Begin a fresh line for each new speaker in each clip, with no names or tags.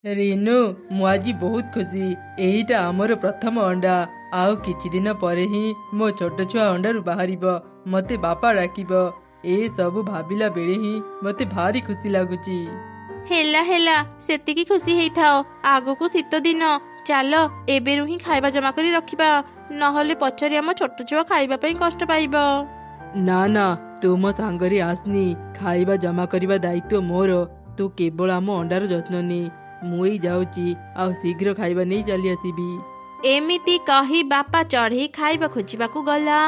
ରିନୁ, ମୁଁ ଆଜି ବହୁତ ଖୁସି। ଏଇଟା ଆମର ପ୍ରଥମ ଅଣ୍ଡା। ଆଉ କିଛି ଦିନ ପରେ ହିଁ ମୋ ଛୋଟ ଛୁଆ ଅଣ୍ଡାରୁ ବାହାରିବ, ମତେ ବାପା ଡାକିବ। ଏ ସବୁ ଭାବିଲା ବେଳେ ହିଁ ମତେ ଭାରି ଖୁସି ଲାଗୁଛି।
ହେଲା ହେଲା, ସେତିକି ଖୁସି ହେଇଥାଅ। ଆଗକୁ ଶୀତ ଦିନ, ଚାଲ ଏବେରୁ ହିଁ ଖାଇବା ଜମା କରି ରଖିବା, ନହେଲେ ପଛରେ ଆମ ଛୋଟ ଛୁଆ ଖାଇବା ପାଇଁ କଷ୍ଟ ପାଇବ।
ନା ନା, ତୁ ମୋ ସାଙ୍ଗରେ ଆସନି। ଖାଇବା ଜମା କରିବା ଦାୟିତ୍ୱ ମୋର। ତୁ କେବଳ ଆମ ଅଣ୍ଡାର ଯତ୍ନ ନେ। ମୁଁ ଏଇ ଯାଉଛି, ଆଉ ଶୀଘ୍ର ଖାଇବା ନେଇ ଚାଲି ଆସିବି।
ଏମିତି କହି ବାପା ଚଢ଼େଇ ଖାଇବା ଖୋଜିବାକୁ ଗଲା।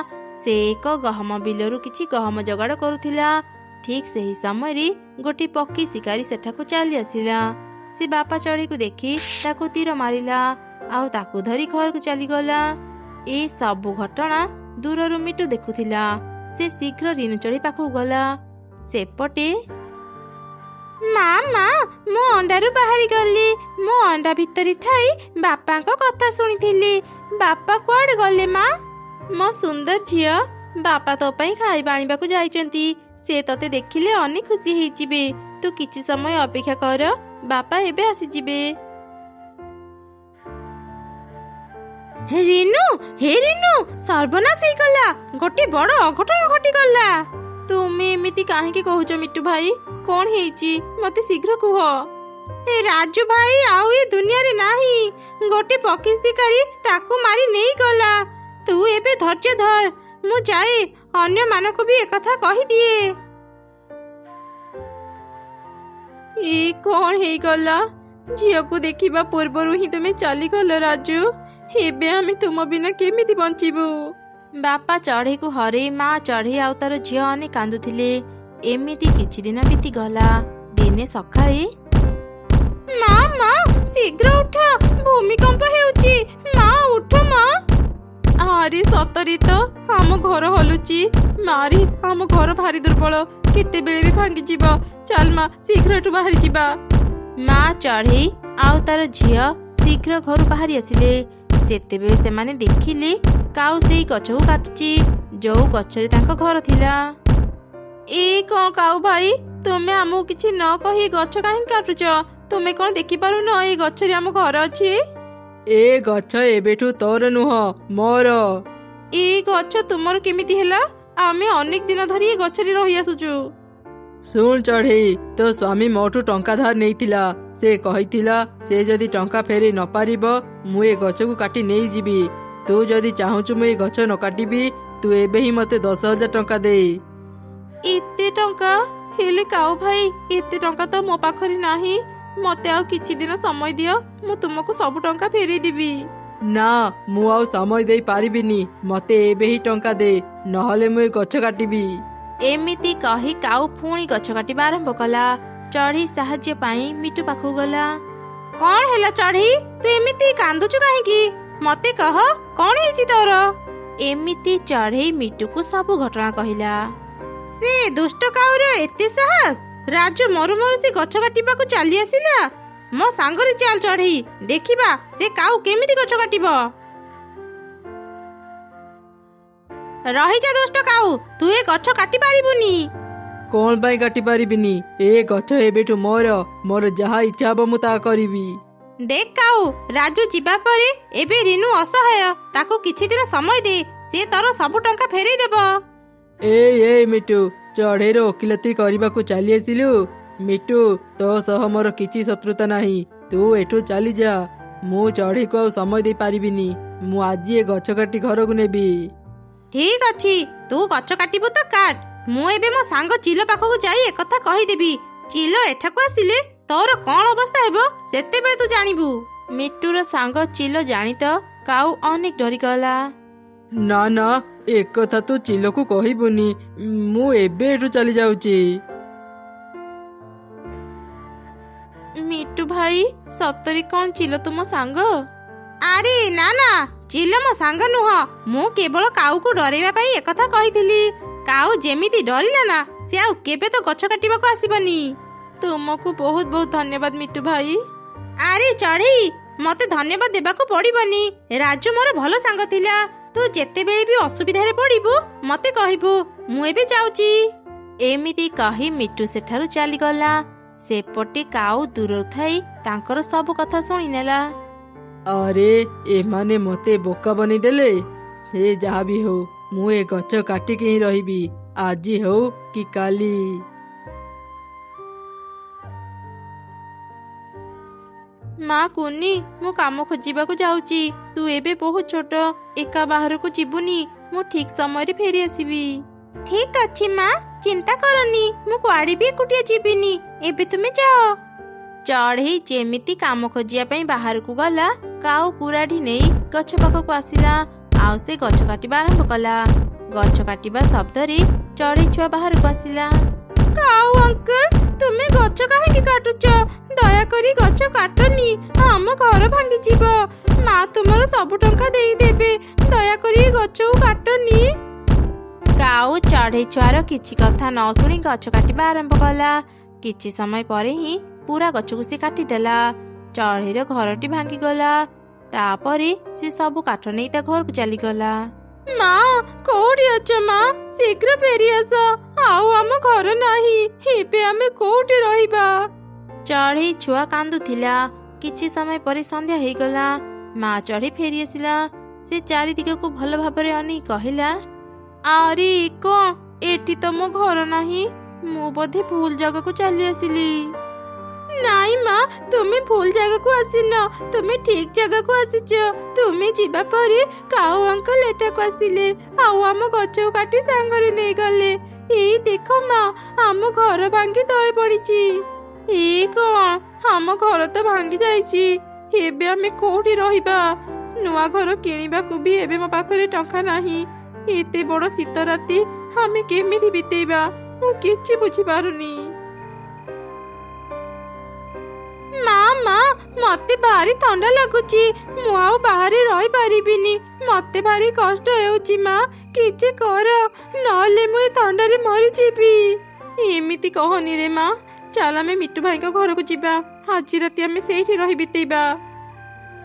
ସେ ଏକ ଗହମ ବିଲରୁ କିଛି ଗହମ ଯୋଗାଡ଼ କରୁଥିଲା। ଠିକ୍ ସେହି ସମୟରେ ଗୋଟିଏ ପକ୍ଷୀ ଶିକାରୀ ସେଠାକୁ ଚାଲି ଆସିଲା। ସେ ବାପା ଚଢ଼େଇକୁ ଦେଖି ତାକୁ ତୀର ମାରିଲା, ଆଉ ତାକୁ ଧରି ଘରକୁ ଚାଲିଗଲା। ଏ ସବୁ ଘଟଣା ଦୂରରୁ ମିଟୁ ଦେଖୁଥିଲା। ସେ ଶୀଘ୍ର ରିନୁ ଚଢ଼େଇ ପାଖକୁ ଗଲା। ସେପଟେ ମା ମା, ମୁଁ ଅଣ୍ଡାରୁ ବାହାରି ଗଲି। ମୁଁ ଅଣ୍ଡା ଭିତରେ ଥାଇ ବାପାଙ୍କ କଥା ଶୁଣିଥିଲି। ବାପା କୁଆଡ଼େ ଗଲେ ମା? ମୋ ସୁନ୍ଦର ଝିଅ, ବାପା ତୋ ପାଇଁ ଖାଇବା ଆଣିବାକୁ ଯାଇଛନ୍ତି। ସେ ତତେ ଦେଖିଲେ ଅନେକ ଖୁସି ହେଇଯିବେ। ତୁ କିଛି ସମୟ ଅପେକ୍ଷା କର, ବାପା ଏବେ ଆସିଯିବେ। ରିନୁ, ହେ ରିନୁ, ସର୍ବନାଶ ହେଇଗଲା। ଗୋଟେ ବଡ଼ ଅଘଟଣ ଘଟିଗଲା। ତୁମେ ଏମିତି କାହିଁକି କହୁଛ ମିଟୁ ଭାଇ? କଣ ହେଇଛି ମତେ ଶୀଘ୍ର କୁହ। ଏ ରାଜୁ ଭାଇ ଆଉ ଏ ଦୁନିଆରେ ନାହିଁ। ଗୋଟେ ପକ୍ଷୀ ଶିକାରୀ ତାକୁ ମାରି ନେଇଗଲା। ତୁ ଏବେ ଧୈର୍ଯ୍ୟ ଧର, ମୁଁ ଯାଏ ଅନ୍ୟମାନଙ୍କୁ ବି ଏକଥା କହିଦିଏ। ଏ କଣ ହେଇଗଲା? ଝିଅକୁ ଦେଖିବା ପୂର୍ବରୁ ହିଁ ତୁମେ ଚାଲିଗଲ ରାଜୁ। ଏବେ ଆମେ ତୁମ ବିନା କେମିତି ବଞ୍ଚିବୁ? ବାପା ଚଢ଼େଇକୁ ହରେଇ ମା ଚଢ଼େଇ ଆଉ ତାର ଝିଅ ଅନେକ କାନ୍ଦୁଥିଲେ। ଏମିତି କିଛି ଦିନ ବିତିଗଲା। ଦିନେ ସକାଳେ ମା ମା, ଶୀଘ୍ର ଉଠ, ଭୂମିକମ୍ପ ହେଉଛି। ମା ଉଠ ମା। ଆରେ ସତରେ ତ, ଆମ ଘର ହଲୁଛି। ମାରି, ଆମ ଘର ଭାରି ଦୁର୍ବଳ, କେତେବେଳେ ବି ଭାଙ୍ଗିଯିବ। ଚାଲ ମା, ଶୀଘ୍ର ଏଠୁ ବାହାରି ଯିବା। ମା ଚଢ଼େଇ ଆଉ ତାର ଝିଅ ଶୀଘ୍ର ଘରୁ ବାହାରି ଆସିଲେ। ସେତେବେଳେ ସେମାନେ ଦେଖିଲେ କାଉ ସେଇ ଗଛକୁ କାଟୁଛି, ଯୋଉ ଗଛରେ ତାଙ୍କ ଘର ଥିଲା। ଏ କଣ କାଉ ଭାଇ, ତୁମେ ଆମକୁ କିଛି ନ କହି ଗଛ କାହିଁକି କାଟୁଛ? ତୁମେ କଣ ଦେଖିପାରୁନ ଏଇ ଗଛରେ ଆମ ଘର ଅଛି?
ଏ ଗଛ ଏବେଠୁ ତୋର ନୁହଁ, ମୋର।
ଏ ଗଛ ତୁମର କେମିତି ହେଲା? ଆମେ ଅନେକ ଦିନ ଧରି ଏ ଗଛରେ ରହି ଆସୁଛୁ।
ଶୁଣ ଚଢ଼େଇ, ତୋ ସ୍ୱାମୀ ମୋଠୁ ଟଙ୍କା ଧାର ନେଇଥିଲା। ସେ କହିଥିଲା ସେ ଯଦି ଟଙ୍କା ଫେରେଇ ନ ପାରିବ ମୁଁ ଏ ଗଛକୁ କାଟି ନେଇଯିବି। ତୁ ଯଦି ଚାହୁଁଛୁ ମୁଁ ଏ ଗଛ ନ କାଟିବି, ତୁ ଏବେ ହିଁ ମତେ 10,000 ଟଙ୍କା ଦେ।
ଏତେ ଟଙ୍କା? ହେଲେ କାଉ ଭାଇ, ଏତେ ଟଙ୍କା ତ ମୋ ପାଖରେ ନାହିଁ। ମତେ ଆଉ କିଛି ଦିନ ସମୟ ଦିଅ, ମୁଁ ତୁମକୁ ସବୁ ଟଙ୍କା ଫେରେଇ ଦେବି।
ନା, ମୁଁ ଆଉ ସମୟ ଦେଇ ପାରିବିନି। ମତେ ଏବେ ହିଁ ଟଙ୍କା ଦେ, ନହେଲେ ମୁଁ ଏ ଗଛ କାଟିବି।
ଏମିତି କହି କାଉ ପୁଣି ଗଛ କାଟିବା ଆରମ୍ଭ କଲା। ଚଢ଼େଇ ସାହାଯ୍ୟ ପାଇଁ ମିଟୁ ପାଖକୁ ଗଲା। କଣ ହେଲା ଚଢ଼େଇ, ତୁ ଏମିତି କାନ୍ଦୁଛୁ କାହିଁକି? ମତେ କହ, କଣ ହେଇଛି ତୋର? ଏମିତି ଚଢ଼େଇ ମିଟୁକୁ ସବୁ ଘଟଣା କହିଲା। ସେ ଦୁଷ୍ଟ କାଉର ଏତେ ସାହସ! ରାଜୁ ମରୁ ମରୁ ସେ ଗଛ କାଟିବାକୁ ଚାଲି ଆସିଲା। ମୋ ସାଙ୍ଗରେ ଚାଲ ଚଢ଼େଇ, ଦେଖିବା ସେ କାଉ କେମିତି ଗଛ କାଟିବ। ରହିଯା ଦୁଷ୍ଟ କାଉ, ତୁ ଏ ଗଛ କାଟି ପାରିବୁନି।
କଣ ପାଇଁ କାଟି ପାରିବିନି? ଏ ଗଛ ଏବେଠୁ ମୋର। ମୋର ଯାହା ଇଚ୍ଛା ହବ ମୁଁ ତାହା କରିବି।
ଦେଖ କାଉ, ରାଜୁ ଯିବା ପରେ ଏବେ ରିନୁ ଅସହାୟ। ତାକୁ କିଛି ଦିନ ସମୟ ଦେ, ସେ ତୋର ସବୁ ଟଙ୍କା ଫେରେଇ ଦେବ।
ଏଇ ମିଟୁ, ଚଢ଼େଇର ଓକିଲାତି କରିବାକୁ ଚାଲି ଆସିଲୁ? ମିଟୁ, ତୋ ସହ ମୋର କିଛି ଶତ୍ରୁତା ନାହିଁ। ତୁ ଏଠୁ ଚାଲିଯା। ମୁଁ ଚଢ଼େଇକୁ ଆଉ ସମୟ ଦେଇ ପାରିବିନି। ମୁଁ ଆଜି ଏ ଗଛ କାଟି ଘରକୁ ନେବି।
ଠିକ ଅଛି, ତୁ ଗଛ କାଟିବୁ ତ କାଟ। ମୁଁ ଏବେ ମୋ ସାଙ୍ଗ ଚିଲ ପାଖକୁ ଯାଇ ଏକଥା କହିଦେବି। ଚିଲ ଏଠାକୁ ଆସିଲେ ତୋର କଣ ଅବସ୍ଥା ହେବ ସେତେବେଳେ ତୁ ଜାଣିବୁ। ମିଟୁର ସାଙ୍ଗ ଚିଲ ଜାଣି ତ କାଉ ଅନେକ ଡରିଗଲା।
ନା ନା, ଏକଥା ତୁ ଚିଲକୁ କହିବୁନି। ମୁଁ ଏବେ ଏଠୁ ଚାଲି ଯାଉଛି।
ମିଟୁ ଭାଇ, ସତରେ କଣ ଚିଲ ତୁମ ସାଙ୍ଗ? ଆରେ ନା ନା, ଚିଲ ମୋ ସାଙ୍ଗ ନୁହଁ। ମୁଁ କେବଳ କାଉକୁ ଡରେଇବା ପାଇଁ ଏକଥା କହିଥିଲି। କାଉ ଯେମିତି ଡରିଲା ନା, ସେ ଆଉ କେବେ ତ ଗଛ କାଟିବାକୁ ଆସିବନି। ତୁମକୁ ବହୁତ ବହୁତ ଧନ୍ୟବାଦ ମିଟୁ ଭାଇ। ଆରେ ଚଢ଼େଇ, ମତେ ଧନ୍ୟବାଦ ଦେବାକୁ ପଡିବନି। ରାଜୁ ମୋର ଭଲ ସାଙ୍ଗ ଥିଲା। ତୁ ଯେତେବେଳେ ବି ଅସୁବିଧାରେ ପଡିବୁ ମତେ କହିବୁ। ମୁଁ ଏବେ ଯାଉଛି। ଏମିତି କହି ମିଟୁ ସେଠାରୁ ଚାଲିଗଲା। ସେପଟେ କାଉ ଦୂରରୁ ଥାଇ ତାଙ୍କର ସବୁ କଥା ଶୁଣିନେଲା।
ଆରେ ଏମାନେ ମତେ ବୋକା ବନେଇଦେଲେ। ସେ ଯାହା ବି ହଉ ମୁଁ ଏ ଗଛ କାଟିକି ହିଁ ରହିବି, ଆଜି ହଉ କି କାଲି।
ମା କୁନି, ମୁଁ କାମ ଖୋଜିବାକୁ ଯାଉଛି। ତୁ ଏବେ ବହୁତ ଛୋଟ, ଏକା ବାହାରକୁ ଯିବୁନି। ମୁଁ ଠିକ ସମୟରେ ଫେରି ଆସିବି। ଠିକ ଅଛି ମା, ଚିନ୍ତା କରନି। ମୁଁ କୁଆଡେ ବି ଏକୁଟିଆ ଯିବିନି। ଏବେ ତୁମେ ଯାଅ। ଚଢ଼େଇ ଯେମିତି କାମ ଖୋଜିବା ପାଇଁ ବାହାରକୁ ଗଲା, କାଉ କୁରାଢି ନେଇ ଗଛ ପାଖକୁ ଆସିଲା। ଆଉ ସେ ଗଛ କାଟିବା ଆରମ୍ଭ କଲା। ଗଛ କାଟିବା ଶବ୍ଦରେ ଚଢ଼େଇ ଛୁଆ ବାହାରକୁ ଆସିଲା। କାଉ ଅଙ୍କଲ, ତୁମେ ଗଛ କାହିଁକି କାଟୁଛ? ଦୟାକରି ଗଛ କାଟନି, ଆମ ଘର ଭାଙ୍ଗିଯିବ। ମା ତୁମର ସବୁ ଟଙ୍କା ଦେଇଦେବେ। ଦୟାକରି ଗଛକୁ କାଟନି। କାଉ ଚଢ଼େଇ ଛୁଆର କିଛି କଥା ନ ଶୁଣି ଗଛ କାଟିବା ଆରମ୍ଭ କଲା। କିଛି ସମୟ ପରେ ହିଁ ପୁରା ଗଛକୁ ସେ କାଟିଦେଲା। ଚଢ଼େଇର ଘରଟି ଭାଙ୍ଗିଗଲା। ତାପରେ ସେ ସବୁ କାଠ ନେଇ ତା ଘରକୁ ଚାଲିଗଲା। ମା, କୋଉଠି ଅଛ ମା? ଶୀଘ୍ର ଫେରି ଆସ। ଆଉ ଆମ ଘର ନାହିଁ। ଏବେ ଆମେ କୋଉଠି ରହିବା? ଚଢ଼େଇ ଛୁଆ କାନ୍ଦୁଥିଲା। କିଛି ସମୟ ପରେ ସନ୍ଧ୍ୟା ହେଇଗଲା। ମା ଚଢ଼େଇ ଫେରି ଆସିଲା। ସେ ଚାରିଦିଗକୁ ଭଲ ଭାବରେ ଅନେଇ କହିଲା, ଆରେ କଣ ଏଠି ତ ମୋ ଘର ନାହିଁ। ମୁଁ ବୋଧେ ଭୁଲ ଜାଗାକୁ ଚାଲି ଆସିଲି। ନାଇଁ ମା, ତୁମେ ଭୁଲ ଜାଗାକୁ ଆସିନ। ତୁମେ ଠିକ ଜାଗାକୁ ଆସିଛ। ତୁମେ ଯିବା ପରେ କାଉ ଅଙ୍କଲ ଏଠାକୁ ଆସିଲେ, ଆଉ ଆମ ଗଛକୁ କାଟି ସାଙ୍ଗରେ ନେଇଗଲେ। ଏଇ ଦେଖ ମା, ଆମ ଘର ଭାଙ୍ଗି ତଳେ ପଡିଛି। କଣ, ଆମ ଘର ତ ଭାଙ୍ଗି ଯାଇଛି। ଏବେ ଆମେ କୋଉଠି ରହିବା? ନୂଆ ଘର କିଣିବାକୁ ବି ଏବେ ମୋ ପାଖରେ ଟଙ୍କା ନାହିଁ। ଏତେ ବଡ଼ ଶୀତ ରାତି ଆମେ କେମିତି ବିତେଇବା? ମୁଁ କିଛି ବୁଝିପାରୁନି। ମା, ମତେ ଭାରି ଥଣ୍ଡା ଲାଗୁଛି। ମୁଁ ଆଉ ବାହାରେ ରହିପାରିବିନି। ମତେ ଭାରି କଷ୍ଟ ହେଉଛି। ମା, କିଛି କର, ନହେଲେ ମୁଁ ଏ ଥଣ୍ଡାରେ ମରିଯିବି। ଏମିତି କହନି ରେ ମା। ଚାଲ ଆମେ ମିଟୁ ଭାଇଙ୍କ ଘରକୁ ଯିବା। ଆଜି ରାତି ଆମେ ସେଇଠି ରହି ବିତେଇବା।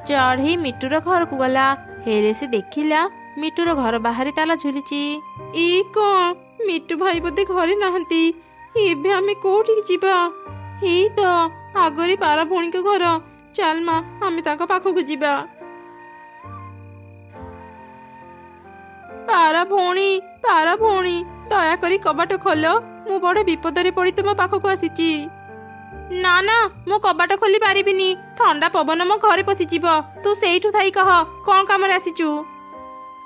ଚଢ଼େଇ ମିଟୁର ଘରକୁ ଗଲା। ହେଲେ ସେ ଦେଖିଲା ମିଟୁର ଘର ବାହାରେ ତାଲା ଝୁଲିଛି। କଣ, ମିଟୁ ଭାଇ ବୋଧେ ଘରେ ନାହାନ୍ତି। ଏବେ ଆମେ କୋଉଠିକି ଯିବା? ଏଇ ତ ଆଗରେ ପାରା ଭଉଣୀଙ୍କ ଘର। ଚାଲ ମା, ଆମେ ତାଙ୍କ ପାଖକୁ ଯିବା। ପାରା ଭଉଣୀ, ଦୟାକରି କବାଟ ଖୋଲ। ମୁଁ ବଡ଼ ବିପଦରେ ପଡ଼ି ତୁମ ପାଖକୁ ଆସିଛି। ନା, ମୁଁ କବାଟ ଖୋଲି ପାରିବିନି। ଥଣ୍ଡା ପବନ ମୋ ଘରେ ପଶିଯିବ। ତୁ ସେଇଠୁ ଥାଇ କହ, କଣ କାମରେ ଆସିଛୁ?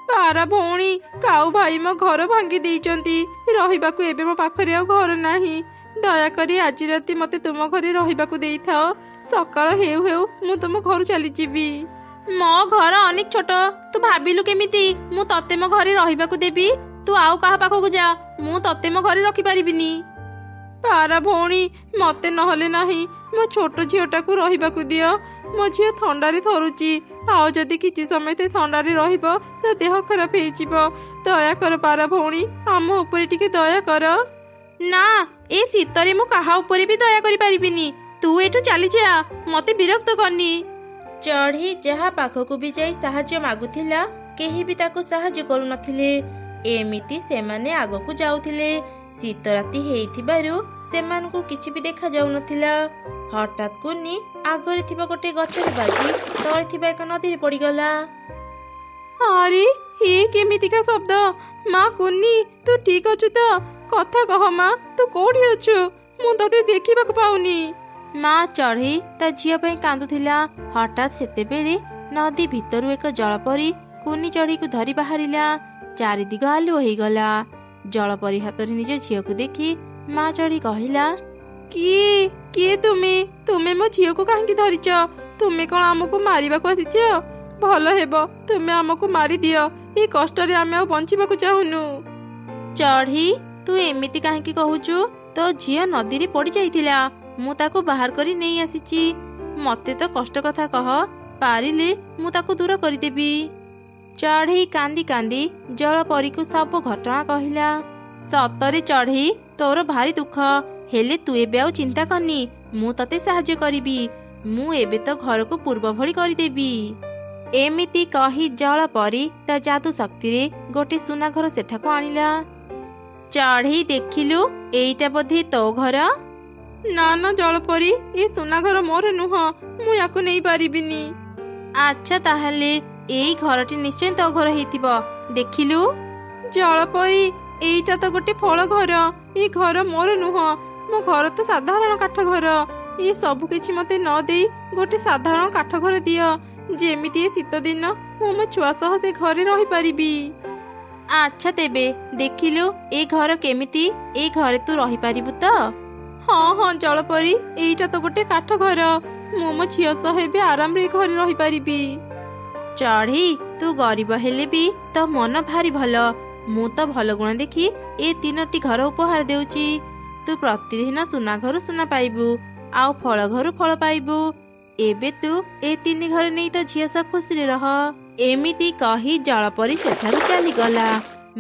ପାରା ଭଉଣୀ, କାଉ ଭାଇ ମୋ ଘର ଭାଙ୍ଗି ଦେଇଛନ୍ତି। ରହିବାକୁ ଏବେ ମୋ ପାଖରେ ଆଉ ଘର ନାହିଁ। ଦୟାକରି ଆଜି ରାତି ମତେ ତୁମ ଘରେ ରହିବାକୁ ଦେଇଥାଅ। ସକାଳ ହେଉ ହେଉ ମୁଁ ତୁମ ଘରୁ ଚାଲିଯିବି। ମୋ ଘର ଅନେକ ଛୋଟ। ତୁ ଭାବିଲୁ କେମିତି ମୁଁ ତତେ ମୋ ଘରେ ରହିବାକୁ ଦେବି? ତୁ ଆଉ କାହା ପାଖକୁ ଯା। ମୁଁ ତତେ ମୋ ଘରେ ରଖିପାରିବିନି। ପାରା ଭଉଣୀ, ମତେ ନହେଲେ ନାହିଁ, ମୋ ଛୋଟ ଝିଅଟାକୁ ରହିବାକୁ ଦିଅ। ମୋ ଝିଅ ଥଣ୍ଡାରେ ଥରୁଛି। ଆଉ ଯଦି କିଛି ସମୟ ଥଣ୍ଡାରେ ରହିବ ତା ଦେହ ଖରାପ ହେଇଯିବ। ଦୟାକର ପାରା ଭଉଣୀ, ଆମ ଉପରେ ଟିକେ ଦୟା କର। ନା, ଏ ଶୀତରେ ମୁଁ କାହା ଉପରେ ବି ଦୟା କରିପାରିବିନି। ତୁ ଏଠୁ ଚାଲିଯା, ମତେ ବିରକ୍ତ କରନି। ଚଢ଼େଇ ଯାହା ପାଖକୁ ବି ଯାଇ ସାହାଯ୍ୟ ମାଗୁଥିଲା, କେହି ବି ତାକୁ ସାହାଯ୍ୟ କରୁନଥିଲେ। ଏମିତି ସେମାନେ ଆଗକୁ ଯାଉଥିଲେ। ଶୀତ ରାତି ହେଇଥିବାରୁ ସେମାନଙ୍କୁ କିଛି ବି ଦେଖା ଯାଉନଥିଲା। ହଠାତ୍ କୁନି ଆଗରେ ଥିବା ଗୋଟେ ଗଛରେ ବାଜି ତଳେ ଥିବା ଏକ ନଦୀରେ ପଡ଼ିଗଲା। ଆରେ ଏ କେମିତିକା ଶବ୍ଦ? ମା କୁନି, ତୁ ଠିକ ଅଛୁ ତ? କଥା କହ ମା, ତୁ କୋଉଠି ଅଛୁ? ମୁଁ ତତେ ଦେଖିବାକୁ ପାଉନି। ମା ଚଢ଼େଇ ତା ଝିଅ ପାଇଁ କାନ୍ଦୁଥିଲା। ହଠାତ୍ ସେତେବେଳେ ନଦୀ ଭିତରୁ ଏକ ଜଳପରି କୁନି ଚଢ଼େଇକୁ ଧରି ବାହାରିଲା। ଚାରିଦିଗ ଆଲୁଅ ହେଇଗଲା। ଜଳପରି ହାତରେ ନିଜ ଝିଅକୁ ଦେଖି ମା ଚଢ଼େଇ କହିଲା, କିଏ ତୁମେ ମୋ ଝିଅକୁ କାହିଁକି ଧରିଛ? ତୁମେ କଣ ଆମକୁ ମାରିବାକୁ ଆସିଛ? ଭଲ ହେବ, ତୁମେ ଆମକୁ ମାରିଦିଅ। ଏ କଷ୍ଟରେ ଆମେ ଆଉ ବଞ୍ଚିବାକୁ ଚାହୁଁନୁ। ଚଢ଼େଇ, ତୁ ଏମିତି କାହିଁକି କହୁଛୁ? ତୋ ଝିଅ ନଦୀରେ ପଡ଼ି ଯାଇଥିଲା। ମୁଁ ତାକୁ ବାହାର କରି ନେଇ ଆସିଛି। ମତେ ତ କଷ୍ଟ କଥା କହ, ପାରିଲେ ମୁଁ ତାକୁ ଦୂର କରିଦେବି। ଚଢ଼େଇ କାନ୍ଦି କାନ୍ଦି ଜଳପରୀକୁ ସବୁ ଘଟଣା କହିଲା। ସତରେ ଚଢ଼େଇ, ତୋର ଭାରି ଦୁଃଖ। ହେଲେ ତୁ ଏବେ ଆଉ ଚିନ୍ତା କରନି, ମୁଁ ତତେ ସାହାଯ୍ୟ କରିବି। ମୁଁ ଏବେ ତ ଘରକୁ ପୂର୍ବ ଭଳି କରିଦେବି। ଏମିତି କହି ଜଳପରୀ ତା ଯାଦୁ ଶକ୍ତିରେ ଗୋଟେ ସୁନା ଘର ସେଠାକୁ ଆଣିଲା। ଚଢ଼େଇ, ଦେଖିଲୁ, ଏଇଟା ବୋଧେ ତୋ ଘର? ନା ନା ଜଳପରି, ଏ ସୁନା ଘର ମୋର ନୁହଁ, ମୁଁ ୟାକୁ ନେଇ ପାରିବିନି। ଆଚ୍ଛା ତାହେଲେ ଏଇ ଘରଟି ନିଶ୍ଚୟ ତୋ ଘର ହେଇଥିବ, ଦେଖିଲୁ। ଜଳପରି, ଏଇଟା ତ ଗୋଟେ ଫଳ ଘର, ଏ ଘର ମୋର ନୁହଁ। ମୋ ଘର ତ ସାଧାରଣ କାଠ ଘର। ଏ ସବୁ କିଛି ମତେ ନ ଦେଇ ଗୋଟେ ସାଧାରଣ କାଠ ଘର ଦିଅ, ଯେମିତି ଏ ଶୀତ ଦିନ ମୁଁ ମୋ ଛୁଆ ସହ ସେ ଘରେ ରହିପାରିବି। ଆଚ୍ଛା ତେବେ ଦେଖିଲୁ ଏ ଘର କେମିତି, ଏ ଘରେ ତୁ ରହିପାରିବୁ ତ? ହଁ ହଁ ଜଳପରି, ଏଇଟା ତ ଗୋଟେ କାଠ ଘର, ମୁଁ ମୋ ଝିଅ ସହ ଏବେ ଆରାମରେ ଘରେ ରହିପାରିବି। ଚଢ଼େଇ, ତୁ ଗରିବ ହେଲେ ବି ତୋ ମନ ଭାରି ଭଲ। ମୁଁ ତ ଭଲ ଗୁଣ ଦେଖି ଏ 3ଟି ଘର ଉପହାର ଦେଉଛି। ତୁ ପ୍ରତିଦିନ ସୁନା ଘରୁ ସୁନା ପାଇବୁ, ଆଉ ଫଳ ଘରୁ ଫଳ ପାଇବୁ। ଏବେ ତୁ ଏ 3 ଘର ନେଇ ତୋ ଝିଅ ସହ ଖୁସିରେ ରହ। ଏମିତି କହି ଜଳପରି ସେଠାରୁ ଚାଲିଗଲା।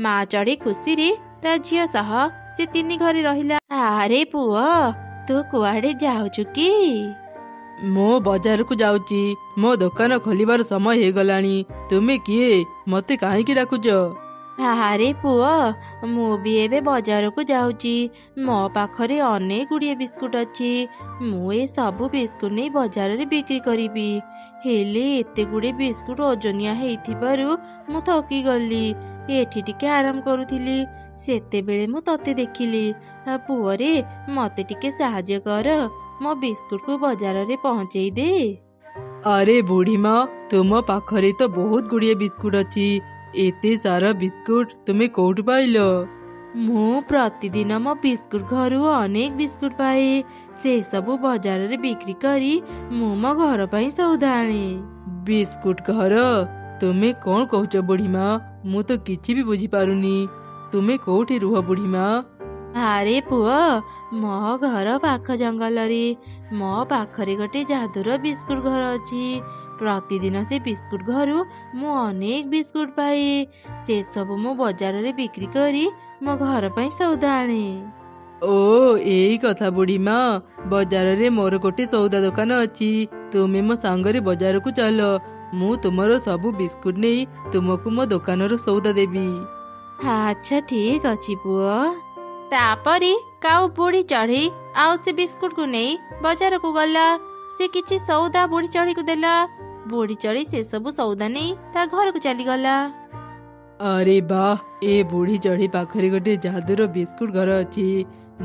ମା ଚଢ଼େଇ ଖୁସିରେ ତା ଝିଅ ସହ ସେ 3 ଘରେ ରହିଲା। ଆରେ ପୁଅ, ତୁ କୁଆଡେ ଯାଉଛୁ କି?
ମୁଁ ବଜାରକୁ ଯାଉଛି, ମୋ ଦୋକାନ ଖୋଲିବାର ସମୟ ହେଇଗଲାଣି। ତୁମେ କିଏ? ମତେ କାହିଁକି ଡାକୁଛ?
ଆରେ ପୁଅ, ମୁଁ ବି ଏବେ ବଜାରକୁ ଯାଉଛି। ମୋ ପାଖରେ ଅନେକ ଗୁଡ଼ିଏ ବିସ୍କୁଟ ଅଛି। ମୁଁ ଏ ସବୁ ବିସ୍କୁଟ ନେଇ ବଜାରରେ ବିକ୍ରି କରିବି। ହେଲେ ଏତେ ଗୁଡ଼ିଏ ବିସ୍କୁଟ ଓଜନିଆ ହେଇଥିବାରୁ ମୁଁ ଥକିଗଲି। ଏଠି ଟିକେ ଆରାମ କରୁଥିଲି, ସେତେବେଳେ ମୁଁ ତତେ ଦେଖିଲି। ପୁଅରେ, ମତେ ଟିକେ ସାହାଯ୍ୟ କର, ମୋ ବିସ୍କୁଟକୁ ବଜାରରେ ପହଞ୍ଚେଇ ଦେ।
ଆରେ ବୁଢ଼ୀମା, ତୁମ ପାଖରେ ତ ବହୁତ ଗୁଡ଼ିଏ ବିସ୍କୁଟ ଅଛି। ଏତେ ସାରା ବିସ୍କୁଟ ତୁମେ କୋଉଠୁ ପାଇଲ?
ମୁଁ ପ୍ରତିଦିନ ମୋ ବିସ୍କୁଟ ଘରୁ ଅନେକ ବିସ୍କୁଟ ପାଏ। ସେସବୁ ବଜାରରେ ବିକ୍ରି କରି ମୁଁ ମୋ ଘର ପାଇଁ ସଉଦା ଆଣେ।
ବିସ୍କୁଟ ଘର? ତୁମେ କଣ କହୁଛ ବୁଢ଼ୀମା? ମୁଁ ତ କିଛି ବି ବୁଝିପାରୁନି। ତୁମେ କୋଉଠି ରୁହ ବୁଢ଼ୀମା?
ଆରେ ପୁଅ, ମୋ ଘର ପାଖ ଜଙ୍ଗଲରେ। ମୋ ପାଖରେ ଗୋଟେ ଯାଦୁର ବିସ୍କୁଟ ଘର ଅଛି। ପ୍ରତିଦିନ ସେ ବିସ୍କୁଟ ଘରୁ ମୁଁ ଅନେକ ବିସ୍କୁଟ ପାଏ। ସେସବୁ ମୁଁ ବଜାରରେ ବିକ୍ରି କରି ମୋ ଘର ପାଇଁ ସଉଦା ଆଣେ।
ଓ ଏଇ କଥା ବୁଢ଼ୀମା, ବଜାରରେ ମୋର ଗୋଟେ ସଉଦା ଦୋକାନ ଅଛି। ତୁମେ ମୋ ସାଙ୍ଗରେ ବଜାରକୁ ଚାଲ, ମୁଁ ତୁମର ସବୁ ବିସ୍କୁଟ ନେଇ ତୁମକୁ ମୋ ଦୋକାନର ସଉଦା ଦେବି।
ଆଚ୍ଛା ଠିକ ଅଛି ପୁଅ। ତାପରେ କାଉ ବୁଢ଼ୀ ଚଢ଼େଇ ଆଉ ସେ ବିସ୍କୁଟକୁ ନେଇ ବଜାରକୁ ଗଲା। ସେ କିଛି ସଉଦା ବୁଢ଼ୀ ଚଢ଼େଇକୁ ଦେଲା। ବୁଢ଼ୀ ଚଢ଼େଇ ସେସବୁ ସଉଦା ନେଇ ତା ଘରକୁ ଚାଲିଗଲା।
ଆରେ ବାଃ, ଏ ବୁଢ଼ୀ ଚଢ଼େଇ ପାଖରେ ଗୋଟେ ଯାଦୁର ବିସ୍କୁଟ ଘର ଅଛି।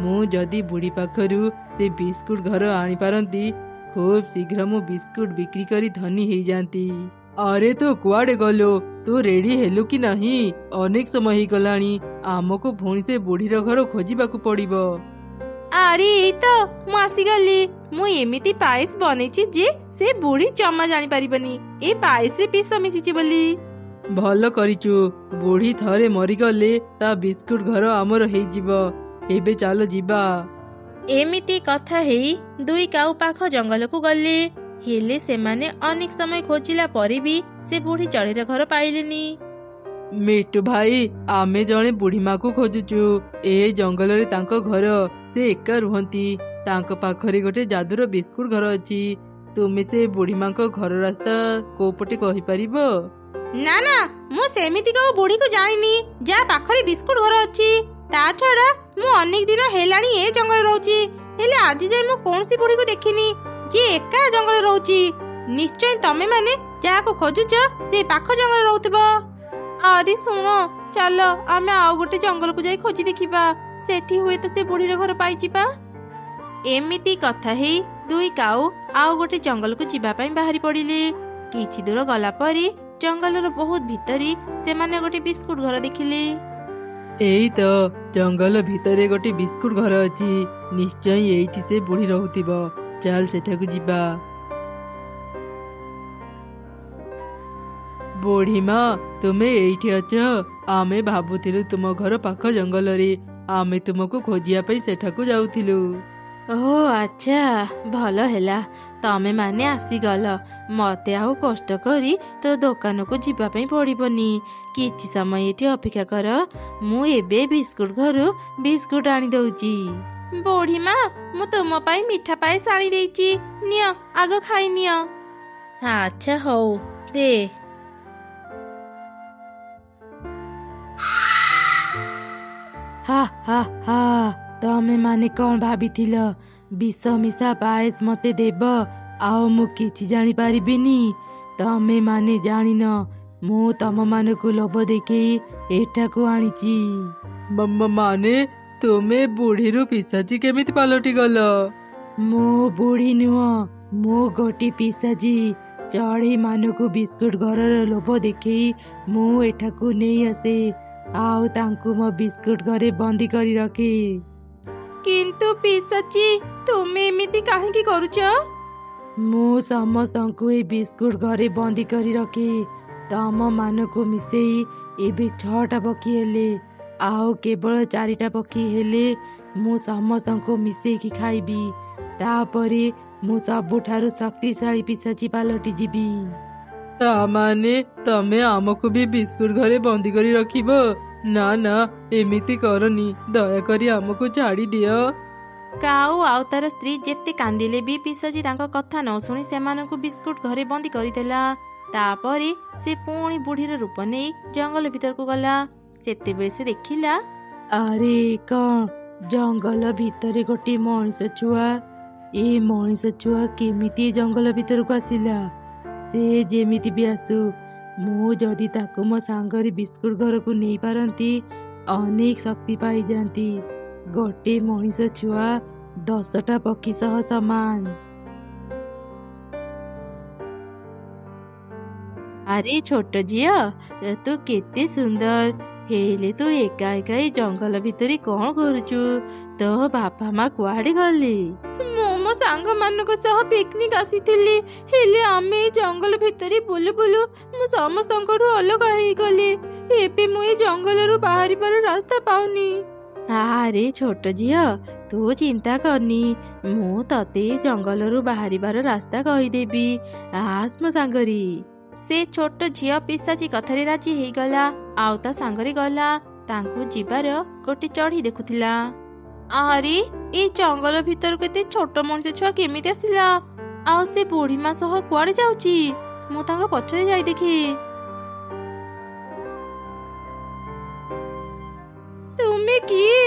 ମୁଁ ଯଦି ବୁଢ଼ୀ ପାଖରୁ ସେ ବିସ୍କୁଟ ଘର ଆଣିପାରନ୍ତି, ଖୁବ୍ ଶୀଘ୍ର ମୁଁ ବିସ୍କୁଟ ବିକ୍ରି କରି ଧନୀ ହେଇଯାନ୍ତି। ଆରେ ତୁ କୁଆଡ଼େ ଗଲୁ? ତୁ ରେଡି ହେଲୁ କି ନାହିଁ? ଅନେକ ସମୟ ହେଇଗଲାଣି, ଆମକୁ ପୁଣି ସେ ବୁଢ଼ୀର ଘର ଖୋଜିବାକୁ ପଡ଼ିବ।
ଆରେ ଏଇ ତ ମୁଁ ଆସିଗଲି। ମୁଁ ଏମିତି ପାଏସ ବନେଇଛି ଯେ ସେ ବୁଢ଼ୀ ଜମା ଜାଣିପାରିବନି ଏ ପାଏସରେ ବିଷ ମିଶିଛି ବୋଲି।
ଭଲ କରିଛୁ, ବୁଢ଼ୀ ଥରେ ମରିଗଲେ ତା ବିସ୍କୁଟ ଘର ଆମର ହେଇଯିବ। ଏବେ ଚାଲ ଯିବା।
ଏମିତି କଥା ହେଇ 2 କାଉ ପାଖ ଜଙ୍ଗଲକୁ ଗଲେ। ହେଲେ ସେମାନେ ଅନେକ ସମୟ ଖୋଜିଲା ପରେ ବି ସେ ବୁଢ଼ୀ ଚଢ଼େଇର ଘର ପାଇଲେନି।
ମିଟୁ ଭାଇ, ଆମେ ଜଣେ ବୁଢ଼ୀମାକୁ ଖୋଜୁଛୁ। ଏ ଜଙ୍ଗଲରେ ତାଙ୍କ ଘର, ସେ ଏକା ରୁହନ୍ତି। ତାଙ୍କ ପାଖରେ ଗୋଟେ ଯାଦୁର ବିସ୍କୁଟ ଘର ଅଛି। ତୁମେ ସେ ବୁଢ଼ୀମାଙ୍କ ଘର ରାସ୍ତା କୋଉ ପଟେ କହିପାରିବ?
ନା ନା, ମୁଁ ସେମିତି କୋଉ ବୁଢ଼ୀକୁ ଜାଣିନି ଯାହା ପାଖରେ ବିସ୍କୁଟ ଘର ଅଛି। ତା ଛଡା ମୁଁ ଅନେକ ଦିନ ହେଲାଣି ଏ ଜଙ୍ଗଲରେ ରହୁଛି, ହେଲେ ଆଜି ଯାଏ ମୁଁ କୌଣସି ବୁଢ଼ୀକୁ ଦେଖିନି ଯିଏ ଏକା ଜଙ୍ଗଲରେ ରହୁଛି। ନିଶ୍ଚୟ ତମେ ମାନେ ଯାହାକୁ ଖୋଜୁଛ ସେ ପାଖ ଜଙ୍ଗଲରେ ରହୁଥିବ। ଆରେ ଶୁଣ, ଚାଲ ଆମେ ଆଉ ଗୋଟେ ଜଙ୍ଗଲକୁ ଯାଇ ଖୋଜି ଦେଖିବା। ସେଠି ହୁଏତ ସେ ବୁଢ଼ୀର ଘର ପାଇଯିବା। ଏମିତି କଥା ହେଇ 2 କାଉ ଆଉ ଗୋଟେ ଜଙ୍ଗଲକୁ ଯିବା ପାଇଁ ବାହାରି ପଡ଼ିଲେ। କିଛି ଦୂର ଗଲା ପରେ ଜଙ୍ଗଲର ବହୁତ ଭିତରେ ସେମାନେ ଗୋଟେ ବିସ୍କୁଟ ଘର ଦେଖିଲେ।
ଏଇ ତ ଜଙ୍ଗଲ ଭିତରେ ଗୋଟେ ବିସ୍କୁଟ ଘର ଅଛି। ନିଶ୍ଚୟ ଏଇଠି ସେ ବୁଢ଼ୀ ରହୁଥିବ। ଚାଲ ସେଠାକୁ ଯିବା। ବୁଢ଼ୀମା, ତୁମେ ଏଇଠି ଅଛ? ଆମେ ଭାବୁଥିଲୁ ତୁମ ଘର ପାଖ ଜଙ୍ଗଲରେ। ଆମେ ତୁମକୁ ଖୋଜିବା ପାଇଁ ସେଠାକୁ ଯାଉଥିଲୁ।
ଓହୋ ଆଚ୍ଛା, ଭଲ ହେଲା ତମେ ମାନେ ଆସିଗଲ। ମତେ ଆଉ କଷ୍ଟ କରି ତୋ ଦୋକାନକୁ ଯିବା ପାଇଁ ପଡ଼ିବନି। କିଛି ସମୟ ଏଠି ଅପେକ୍ଷା କର, ମୁଁ ଏବେ ବିସ୍କୁଟ ଘରୁ ବିସ୍କୁଟ ଆଣି ଦଉଛି। ବୁଢ଼ୀମା, ମୁଁ ତୁମ ପାଇଁ ମିଠା ପାଏସ ଆଣି ଦେଇଛି, ନିଅ ଆଗ ଖାଇନିଅ। ଆଚ୍ଛା ହଉ, ଦେ।
ହା ହା ହା, ତମେ ମାନେ କଣ ଭାବିଥିଲ ବିଷ ମିଶା ପାଏସ ମତେ ଦେବ ଆଉ ମୁଁ କିଛି ଜାଣିପାରିବିନି? ତମେ ମାନେ ଜାଣିନ ମୁଁ ତମମାନଙ୍କୁ ଲୋଭ ଦେଖେଇ ଏଠାକୁ ଆଣିଛି। ମାନେ ତୁମେ ବୁଢ଼ୀରୁ ପିଶାଚି କେମିତି ପାଲଟି ଗଲ? ମୁଁ ବୁଢ଼ୀ ନୁହଁ, ମୁଁ ଗୋଟି ପିଶାଚି। ଚଢ଼େଇ ମାନଙ୍କୁ ବିସ୍କୁଟ ଘରର ଲୋଭ ଦେଖେଇ ମୁଁ ଏଠାକୁ ନେଇ ଆସେ ଆଉ ତାଙ୍କୁ ମୋ ବିସ୍କୁଟ ଘରେ ବନ୍ଦୀ କରି ରଖେ।
କିନ୍ତୁ ପିଶାଚି ତୁମେ ଏମିତି କାହିଁକି କରୁଛ?
ମୁଁ ସମସ୍ତଙ୍କୁ ଏ ବିସ୍କୁଟ ଘରେ ବନ୍ଦୀ କରି ରଖେ। ତମ ମାନଙ୍କୁ ମିଶେଇ ଏବେ 6ଟା ପକ୍ଷୀ ହେଲେ, ଆଉ କେବଳ 4ଟା ପକ୍ଷୀ ହେଲେ ମୁଁ ସମସ୍ତଙ୍କୁ ମିଶେଇକି ଖାଇବି। ତାପରେ ମୁଁ ସବୁଠାରୁ ଶକ୍ତିଶାଳୀ ପିଶାଚି ପାଲଟି ଯିବି। ତାମାନେ ତମେ ଆମକୁ ବି ବିସ୍କୁଟ ଘରେ ବନ୍ଦୀ କରି ରଖିବ? ନା ନା, ଏମିତି କରନି, ଦୟାକରି ଆମକୁ ଛାଡ଼ି ଦିଅ।
କାଉ ଆଉ ତାର ସ୍ତ୍ରୀ ଯେତେ କାନ୍ଦିଲେ ବି ପିଶାଚି ତାଙ୍କ କଥା ନ ଶୁଣି ସେମାନଙ୍କୁ ବିସ୍କୁଟ ଘରେ ବନ୍ଦୀ କରିଦେଲା। ତାପରେ ସେ ପୁଣି ବୁଢ଼ୀର ରୂପ ନେଇ ଜଙ୍ଗଲ ଭିତରକୁ ଗଲା। ସେତେବେଳେ ସେ ଦେଖିଲା,
ଆରେ କଣ ଜଙ୍ଗଲ ଭିତରେ ଗୋଟେ ମଣିଷ ଛୁଆ? ଏ ମଣିଷ ଛୁଆ କେମିତି ଜଙ୍ଗଲ ଭିତରକୁ ଆସିଲା? ସେ ଯେମିତି ବି ଆସୁ, ମୁଁ ଯଦି ତାକୁ ମୋ ସାଙ୍ଗରେ ବିସ୍କୁଟ ଘରକୁ ନେଇପାରନ୍ତି ଅନେକ ଶକ୍ତି ପାଇଯାଆନ୍ତି। ଗୋଟେ ମଣିଷ ଛୁଆ 10ଟା ପକ୍ଷୀ ସହ ସମାନ।
ଆରେ ଛୋଟ ଝିଅ, ତୁ କେତେ ସୁନ୍ଦର, ହେଲେ ତୁ ଏକା ଏକା ଏ ଜଙ୍ଗଲ ଭିତରେ କଣ କରୁଛୁ? ତୋ ବାପା ମା କୁଆଡେ ଗଲେ? ମୁଁ ମୋ ସାଙ୍ଗମାନଙ୍କ ସହ ପିକନିକ ଆସିଥିଲି, ହେଲେ ଆମେ ଏ ଜଙ୍ଗଲ ଭିତରେ ବୁଲୁ ବୁଲୁ ମୁଁ ସମସ୍ତଙ୍କଠୁ ଅଲଗା ହେଇଗଲି। ଏବେ ମୁଁ ଏ ଜଙ୍ଗଲରୁ ବାହାରିବାର ରାସ୍ତା ପାଉନି। ଆରେ ଛୋଟ ଝିଅ, ତୁ ଚିନ୍ତା କରନି, ମୁଁ ତତେ ଜଙ୍ଗଲରୁ ବାହାରିବାର ରାସ୍ତା କହିଦେବି। ଆସ ମୋ ସାଙ୍ଗରେ। ସେ ଛୋଟ ଝିଅ ପିଶାଚି କଥାରେ ରାଜି ହେଇଗଲା ଆଉ ତା ସାଙ୍ଗରେ ଗଲା। ତାଙ୍କୁ ଯିବାର ଗୋଟେ ଚଢ଼େଇ ଦେଖୁଥିଲା। ଆରେ ଏ ଜଙ୍ଗଲ ଭିତରକୁ ଏତେ ଛୋଟ ମଣିଷ ଛୁଆ କେମିତି ଆସିଲା? ଆଉ ସେ ବୁଢ଼ୀ ମା ସହ କୁଆଡେ ଯାଉଛି? ମୁଁ ତାଙ୍କ ପଛରେ ଯାଇ ଦେଖେ। ତୁମେ କିଏ?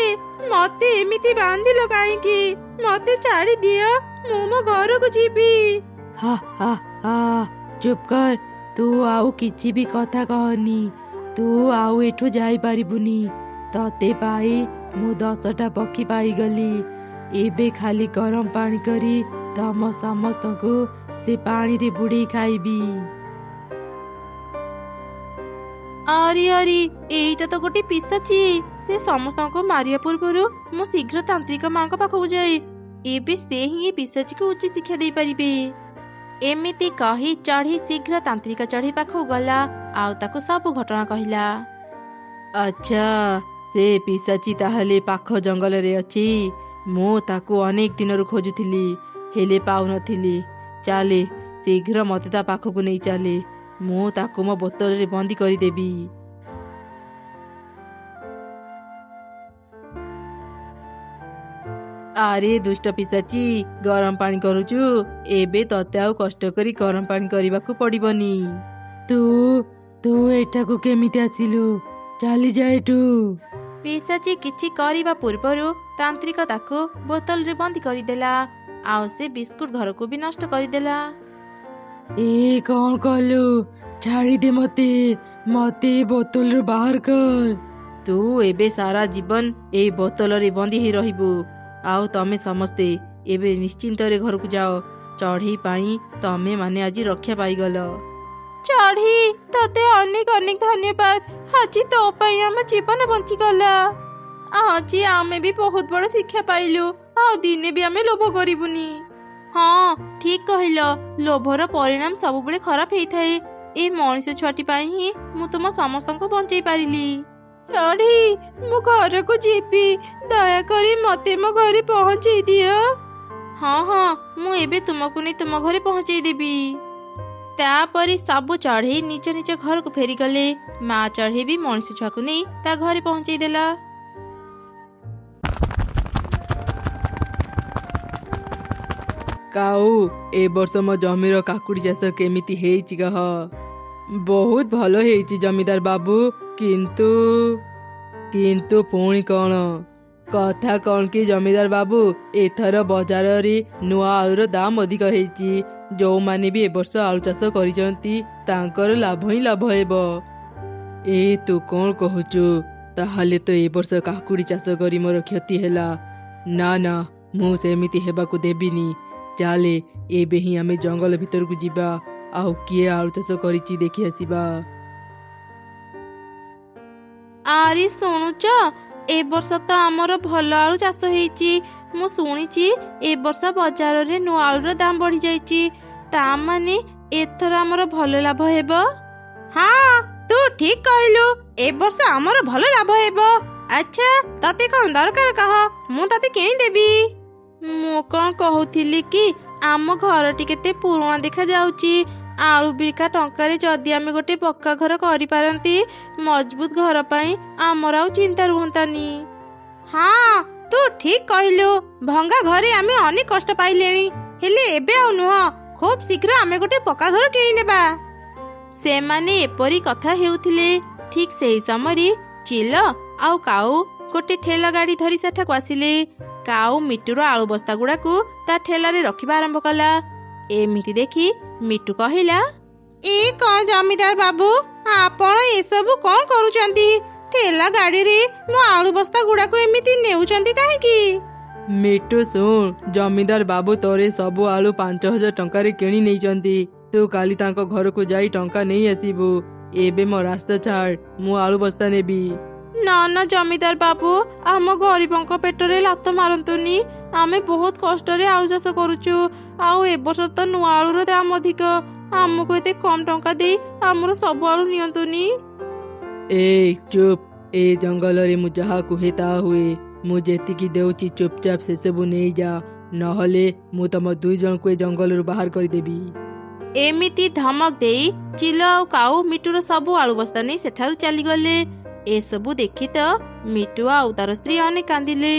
ମତେ ଏମିତି ବାନ୍ଧିଲ କାହିଁକି? ମତେ ଛାଡ଼ି ଦିଅ, ମୁଁ ମୋ ଘରକୁ ଯିବି।
ହା ହା ହା, ଚୁପ୍ କର। ତୁ ଆଉ କିଛି ବି କଥା କହନି। ତୁ ଆଉ ଏଠୁ ଯାଇପାରିବୁନି। ତତେ ପାଇ ମୁଁ 10ଟା ପକ୍ଷୀ ପାଇଗଲି। ଏବେ ଖାଲି ଗରମ ପାଣି କରି ତମ ସମସ୍ତଙ୍କୁ ସେ ପାଣିରେ ବୁଡ଼େଇ ଖାଇବି।
ଆରେ ଆରେ, ଏଇଟା ତ ଗୋଟେ ପିଶାଚି। ସେ ସମସ୍ତଙ୍କୁ ମାରିବା ପୂର୍ବରୁ ମୁଁ ଶୀଘ୍ର ତାନ୍ତ୍ରିକ ମାଙ୍କ ପାଖକୁ ଯାଏ। ଏବେ ସେ ହିଁ ଏ ପିଶାଚିକୁ ଉଚିତ ଶିକ୍ଷା ଦେଇପାରିବେ। ଏମିତି କହି ଚଢ଼େଇ ଶୀଘ୍ର ତାନ୍ତ୍ରିକ ଚଢ଼େଇ ପାଖକୁ ଗଲା ଆଉ ତାକୁ ସବୁ ଘଟଣା କହିଲା।
ଆଚ୍ଛା, ସେ ପିଶାଚି ତାହେଲେ ପାଖ ଜଙ୍ଗଲରେ ଅଛି। ମୁଁ ତାକୁ ଅନେକ ଦିନରୁ ଖୋଜୁଥିଲି, ହେଲେ ପାଉନଥିଲି। ଚାଲେ ଶୀଘ୍ର ମତେ ତା ପାଖକୁ ନେଇ ଚାଲେ। ମୁଁ ତାକୁ ମୋ ବୋତଲରେ ବନ୍ଦୀ କରିଦେବି। ଆରେ ଦୁଷ୍ଟ ପିଶାଚି, ଗରମ ପାଣି କରୁଛୁ? ଏବେ ତତେ ଆଉ କଷ୍ଟ କରି ଗରମ ପାଣି କରିବାକୁ ପଡ଼ିବନି। ତୁ ଏଠାକୁ କେମିତି ଆସିଲୁ? ଚାଲିଯା ଏଠୁ।
ପିଶାଚି କିଛି କରିବା ପୂର୍ବରୁ ତାନ୍ତ୍ରିକ ତାକୁ ବୋତଲରେ ବନ୍ଦୀ କରିଦେଲା ଆଉ ସେ ବିସ୍କୁଟ ଘରକୁ ବି ନଷ୍ଟ କରିଦେଲା।
ଏ କଣ କଲୁ? ଛାଡ଼ିଦେ ମତେ, ମତେ ବୋତଲରୁ ବାହାର କର। ତୁ ଏବେ ସାରା ଜୀବନ ଏଇ ବୋତଲରେ ବନ୍ଦୀ ହେଇ ରହିବୁ। ଆଉ ତମେ ସମସ୍ତେ ଏବେ ନିଶ୍ଚିନ୍ତରେ ଘରକୁ ଯାଅ। ଚଢ଼େଇ ପାଇଁ ତମେ ମାନେ ଆଜି ରକ୍ଷା ପାଇଗଲ।
ଚଢ଼େଇ, ତତେ ଅନେକ ଅନେକ ଧନ୍ୟବାଦ। ଆଜି ତୋ ପାଇଁ ଆମ ଜୀବନ ବଞ୍ଚିଗଲା। ଆଜି ଆମେ ବି ବହୁତ ବଡ଼ ଶିକ୍ଷା ପାଇଲୁ। ଆଉ ଦିନେ ବି ଆମେ ଲୋଭ କରିବୁନି। ହଁ, ଠିକ କହିଲ। ଲୋଭର ପରିଣାମ ସବୁବେଳେ ଖରାପ ହେଇଥାଏ। ଏ ମଣିଷ ଛୁଆଟି ପାଇଁ ହିଁ ମୁଁ ତୁମ ସମସ୍ତଙ୍କୁ ବଞ୍ଚେଇ ପାରିଲି। ଚଢ଼େଇ, ମୁଁ ଘରକୁ ଯିବି। ଦୟାକରି ମତେ ମୋ ଘରେ ପହଞ୍ଚେଇ ଦିଅ। ହଁ ହଁ, ମୁଁ ଏବେ ତୁମକୁ ନେଇ ତୁମ ଘରେ ପହଞ୍ଚେଇ ଦେବି। ତାପରେ ସବୁ ଚଢ଼େଇ ନିଜ ନିଜ ଘରକୁ ଫେରିଗଲେ। ମା ଚଢ଼େଇ ବି ମଣିଷ ଛୁଆକୁ ନେଇ ତା ଘରେ ପହଞ୍ଚେଇ ଦେଲା।
କାଉ, ଏ ବର୍ଷ ମୋ ଜମିର କାକୁଡି ଚାଷ କେମିତି ହେଇଛି କହ? ବହୁତ ଭଲ ହେଇଛି ଜମିଦାର ବାବୁ। କିନ୍ତୁ ପୁଣି କଣ? କଥା କ'ଣ କି ଜମିଦାର ବାବୁ, ଏଥର ବଜାରରେ ନୂଆ ଆଳୁର ଦାମ ଅଧିକ ହେଇଛି। ଯେଉଁମାନେ ବି ଏ ବର୍ଷ ଆଳୁ ଚାଷ କରିଛନ୍ତି ତାଙ୍କର ଲାଭ ହିଁ ଲାଭ ହେବ। ତୁ କ'ଣ କହୁଛୁ? ତାହେଲେ ତ ଏ ବର୍ଷ କାକୁଡ଼ି ଚାଷ କରି ମୋର କ୍ଷତି ହେଲା। ନା ନା, ମୁଁ ସେମିତି ହେବାକୁ ଦେବିନି। ଚାଲେ ଏବେ ହିଁ ଆମେ ଜଙ୍ଗଲ ଭିତରକୁ ଯିବା, ଆଉ କିଏ ଆଳୁ ଚାଷ କରିଛି ଦେଖି ଆସିବା।
ଆରେ ଶୁଣୁଛ, ଏ ବର୍ଷ ତ ଆମର ଭଲ ଆଳୁ ଚାଷ ହେଇଛି। ମୁଁ ଶୁଣିଛି ଏ ବର୍ଷ ବଜାରରେ ନୂଆ ଆଳୁର ଦାମ ବଢ଼ିଯାଇଛି। ତା ମାନେ ଏଥର ଆମର ଭଲ ଲାଭ ହେବ। ହଁ, ତୁ ଠିକ କହିଲୁ, ଏ ବର୍ଷ ଆମର ଭଲ ଲାଭ ହେବ। ଆଚ୍ଛା, ତତେ କ'ଣ ଦରକାର କହ, ମୁଁ ତତେ କିଣିଦେବି। ମୁଁ କ'ଣ କହୁଥିଲି କି, ଆମ ଘରଟି କେତେ ପୁରୁଣା ଦେଖାଯାଉଛି। ଆଳୁ ବିକା ଟଙ୍କାରେ ଯଦି ଆମେ ଗୋଟେ ପକ୍କା ଘର କରିପାରନ୍ତି, ମଜବୁତ ଘର ପାଇଁ ଆମର ଆଉ ଚିନ୍ତା ରୁହନ୍ତାନି। ହଁ, ତୁ ଠିକ କହିଲୁ। ଭଙ୍ଗା ଘରେ ଆମେ ଅନେକ କଷ୍ଟ ପାଇଲେଣି, ହେଲେ ଏବେ ଆଉ ନୁହଁ। ଖୁବ୍ ଶୀଘ୍ର ଆମେ ଗୋଟେ ପକ୍କା ଘର କିଣିନେବା। ସେମାନେ ଏପରି କଥା ହେଉଥିଲେ, ଠିକ ସେହି ସମୟରେ ଚିଲ ଆଉ କାଉ ଗୋଟେ ଠେଲା ଗାଡ଼ି ଧରି ସେଠାକୁ ଆସିଲେ। କାଉ ମିଟୁର ଆଳୁ ବସ୍ତା ଗୁଡ଼ାକୁ ତା ଠେଲାରେ ରଖିବା ଆରମ୍ଭ କଲା। ଏମିତି ଦେଖି ମିଟୁ କହିଲା, ଏ କ'ଣ ଜମିଦାର ବାବୁ, ଆପଣ ଏସବୁ କ'ଣ କରୁଛନ୍ତି? ଠେଲା ଗାଡ଼ିରେ ମୋ ଆଳୁ ବସ୍ତା ଗୁଡ଼ାକୁ ଏମିତି ନେଉଛନ୍ତି କାହିଁକି?
ମିଟୁ ଶୁଣ, ଜମିଦାର ବାବୁ ତୋରେ ସବୁ ଆଳୁ 5,000 ଟଙ୍କାରେ କିଣି ନେଇଛନ୍ତି। ତୁ କାଲି ତାଙ୍କ ଘରକୁ ଯାଇ ଟଙ୍କା ନେଇ ଆସିବୁ। ଏବେ ମୋ ରାସ୍ତା ଛାଡ଼, ମୁଁ ଆଳୁ ବସ୍ତା ନେବି।
ନା ନା ଜମିଦାର ବାବୁ, ଆମ ଗରିବଙ୍କ ପେଟରେ ଲାତ ମାରନ୍ତୁନି। ଆମେ ବହୁତ କଷ୍ଟରେ ଆଳୁ ଚାଷ କରୁଛୁ, ଆଉ ଏ ବର୍ଷ ତ ନୂଆ ଆଳୁର ଦାମ ଅଧିକ। ଆମକୁ ଏତେ କମ୍ ଟଙ୍କା ଦେଇ ଆମର ସବୁ ଆଳୁ ନିଅନ୍ତୁନି।
ଚୁପ୍, ଏ ଜଙ୍ଗଲରେ ମୁଁ ଯାହା କୁହେ ତାହା ହୁଏ। ମୁଁ ଯେତିକି ଦେଉଛି ଚୁପଚାପ ସେସବୁ ନେଇଯା, ନହେଲେ ମୁଁ ତମ 2 ଜଣଙ୍କୁ ଏ ଜଙ୍ଗଲରୁ ବାହାର କରିଦେବି।
ଏମିତି ଧମକ ଦେଇ ଚିଲ ଆଉ କାଉ ମିଟୁର ସବୁ ଆଳୁ ବସ୍ତା ନେଇ ସେଠାରୁ ଚାଲିଗଲେ। ଏସବୁ ଦେଖି ତ ମିଟୁ ଆଉ ତାର ସ୍ତ୍ରୀ ଅନେକ କାନ୍ଦିଲେ।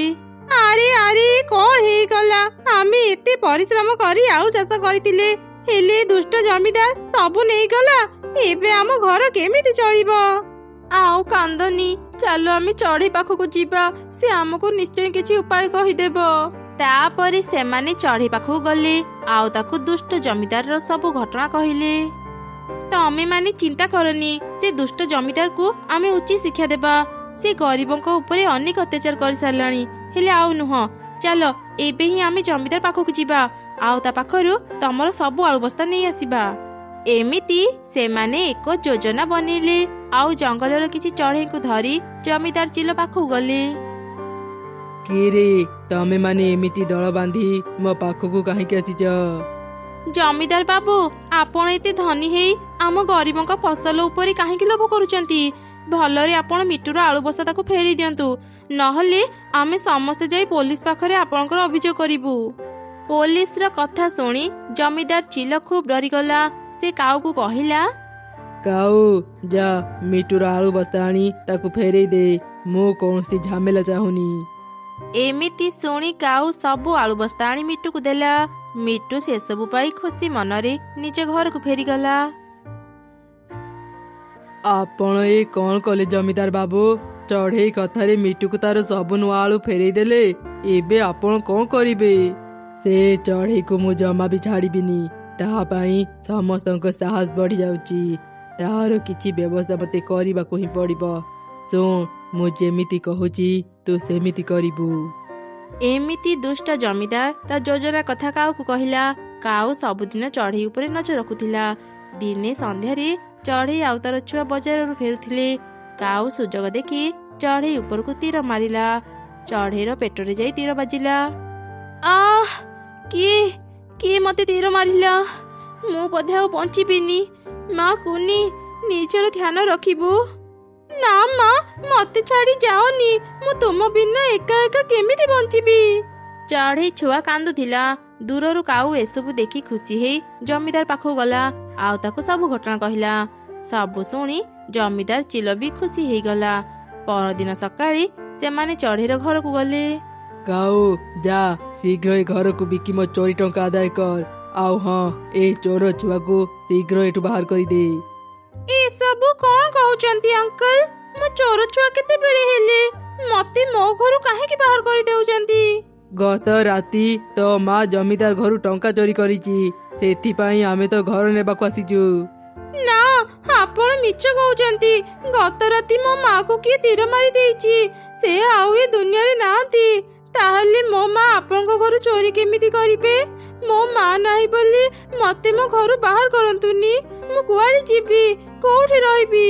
ଆରେ ଆରେ, କ'ଣ ହେଇଗଲା? ଆମେ ଏତେ ପରିଶ୍ରମ କରି ଆଳୁ ଚାଷ କରିଥିଲେ, ହେଲେ ଦୁଷ୍ଟ ଜମିଦାର ସବୁ ନେଇଗଲା। ଏବେ ଆମ ଘର କେମିତି ଚଳିବ? ଆଉ କାନ୍ଦନି, ଚାଲ ଆମେ ଚଢ଼େଇ ପାଖକୁ ଯିବା। ସେ ଆମକୁ ନିଶ୍ଚୟ କିଛି ଉପାୟ କହିଦେବ। ତାପରେ ସେମାନେ ଚଢ଼େଇ ପାଖକୁ ଗଲେ, ଆଉ ତାକୁ ଦୁଷ୍ଟ ଜମିଦାରର ସବୁ ଘଟଣା କହିଲେ। ତମେ ମାନେ ଚିନ୍ତା କରନି, ସେ ଦୁଷ୍ଟ ଜମିଦାରକୁ ଆମେ ଉଚିତ ଶିକ୍ଷା ଦେବା। ସେ ଗରିବଙ୍କ ଉପରେ ଅନେକ ଅତ୍ୟାଚାର କରିସାରିଲାଣି, ହେଲେ ଆଉ ନୁହଁ। ଚାଲ ଏବେ ହିଁ ଆମେ ଜମିଦାର ପାଖକୁ ଯିବା, ଆଉ ତା ପାଖରୁ ତମର ସବୁ ଆଳୁ ବସ୍ତା ନେଇ ଆସିବା। ଏମିତି ସେମାନେ ଏକ ଯୋଜନା ବନେଇଲେ, ଆଉ ଜଙ୍ଗଲର କିଛି ଚଢ଼େଇଙ୍କୁ ଧରି ଜମିଦାର ଚିଲ ପାଖକୁ ଗଲେ।
କିରେ, ତମେ ମାନେ ଏମିତି ଦଳ ବାନ୍ଧି ମୋ ପାଖକୁ କାହିଁକି ଆସିଛ?
ଜମିଦାର ବାବୁ, ଆପଣ ଏତେ ଧନୀ ହେଇ ଆମ ଗରିବଙ୍କ ଫସଲ ଉପରେ କାହିଁକି ଲୋଭ କରୁଛନ୍ତି? ଭଲରେ ଆପଣ ମିଟୁର ଆଳୁ ବସ୍ତା ତାକୁ ଫେରି ଦିଅନ୍ତୁ, ନହେଲେ ଆମେ ସମସ୍ତେ ଯାଇ ପୋଲିସ ପାଖରେ ଆପଣଙ୍କର ଅଭିଯୋଗ କରିବୁ। ପୋଲିସର କଥା ଶୁଣି ଜମିଦାର ଚିଲ ଖୁବ୍ ଡରିଗଲା। ସେ କାଉକୁ କହିଲା,
କାଉ, ଯା ମିଟୁର ଆଳୁ ବସ୍ତା ଆଣି ତାକୁ ଫେରେଇ ଦେ। ମୁଁ କୌଣସି ଝାମେଲା ଚାହୁଁନି।
ଏମିତି ଶୁଣି କାଉ ସବୁ ଆଳୁ ବସ୍ତା ଆଣି ମିଟୁକୁ ଦେଲା। ମିଟୁ ସେସବୁ ପାଇ ଖୁସି ମନରେ ନିଜ ଘରକୁ ଫେରିଗଲା।
ଆପଣ ଏ କ'ଣ କଲେ ଜମିଦାର ବାବୁ? ଚଢ଼େଇ କଥାରେ ମିଟୁକୁ ତାର ସବୁ ନୂଆ ଆଳୁ ଫେରେଇ ଦେଲେ। ଏବେ ଆପଣ କ'ଣ କରିବେ? ସେ ଚଢ଼େଇକୁ ମୁଁ ଜମା ବି ଛାଡ଼ିବିନି। ତାହା ପାଇଁ ସମସ୍ତଙ୍କ ସାହସ ବଢ଼ି ଯାଉଛି। ତାହାର କିଛି ବ୍ୟବସ୍ଥା ମୋତେ କରିବାକୁ ହିଁ ପଡ଼ିବ। ଶୁଣ, ମୁଁ ଯେମିତି କହୁଛି ତୁ ସେମିତି କରିବୁ।
ଏମିତି ଦୁଷ୍ଟ ଜମିଦାର ତା ଯୋଜନା କଥା କାଉକୁ କହିଲା। କାଉ ସବୁଦିନ ଚଢ଼େଇ ଉପରେ ନଜର ରଖୁଥିଲା। ଦିନେ ସନ୍ଧ୍ୟାରେ ଚଢ଼େଇ ଆଉ ତାର ଛୁଆ ବଜାରରୁ ଫେରୁଥିଲେ। କାଉ ସୁଯୋଗ ଦେଖି ଚଢ଼େଇ ଉପରକୁ ତୀର ମାରିଲା। ଚଢ଼େଇର ପେଟରେ ଯାଇ ତୀର ବାଜିଲା। ଆଃ, କିଏ ମତେ ତୀର ମାରିଲା? ମୁଁ ବୋଧେ ଆଉ ବଞ୍ଚିବିନି। ମା କୁନି, ନିଜର ଧ୍ୟାନ ରଖିବୁ। ନା ମା, ମତେ ଛାଡ଼ି ଯାଅନି। ମୁଁ ତୁମ ବିନା ଏକା ଏକା କେମିତି ବଞ୍ଚିବି? ଚଢ଼େଇ ଛୁଆ କାନ୍ଦୁଥିଲା। ଦୂରରୁ କାଉ ଏସବୁ ଦେଖି ଖୁସି ହେଇ ଜମିଦାର ପାଖକୁ ଗଲା, ଆଉ ତାକୁ ସବୁ ଘଟଣା କହିଲା। ସବୁ ଶୁଣି ଜମିଦାର ଚିଲ ବି ଖୁସି ହେଇଗଲା। ପରଦିନ ସକାଳେ ସେମାନେ ଚଢ଼େଇର ଘରକୁ ଗଲେ।
କାଉ, ଯା ଶୀଘ୍ର ଏ ଘରକୁ ବିକି ମୋ ଚୋରି ଟଙ୍କା ଆଦାୟ କର। ଆଉ ହଁ, ଏ ଚୋର ଛୁଆକୁ ଶୀଘ୍ର ଏଠୁ ବାହାର କରିଦେ।
ଏସବୁ କ'ଣ କହୁଛନ୍ତି ଅଙ୍କଲ? ମୋ ଚୋର ଛୁଆ କେତେବେଳେ ହେଲେ? ମତେ ମୋ ଘରୁ କାହିଁକି ବାହାର କରିଦେଉଛନ୍ତି?
ଗତ ରାତି ତୋ ମା ଜମିଦାର ଘରୁ ଟଙ୍କା ଚୋରି କରିଛି, ସେଥିପାଇଁ ଆମେ ତ ଘର ନେବାକୁ ଆସିଛୁ।
ନା, ଆପଣ ମିଛ କହୁଛନ୍ତି। ଗତ ରାତି ମୋ ମାକୁ କିଏ ତୀର ମାରି ଦେଇଛି। ସେ ଆଉ ଏ ଦୁନିଆରେ ନାହାନ୍ତି। ତାହେଲେ ମୋ ମା ଆପଣଙ୍କ ଘରୁ ଚୋରି କେମିତି କରିବେ? ମୋ ମା ନାହିଁ ବୋଲି ମତେ ମୋ ଘରୁ ବାହାର କରନ୍ତୁନି। ମୁଁ କୁଆଡେ ଯିବି? କୋଉଠି ରହିବି?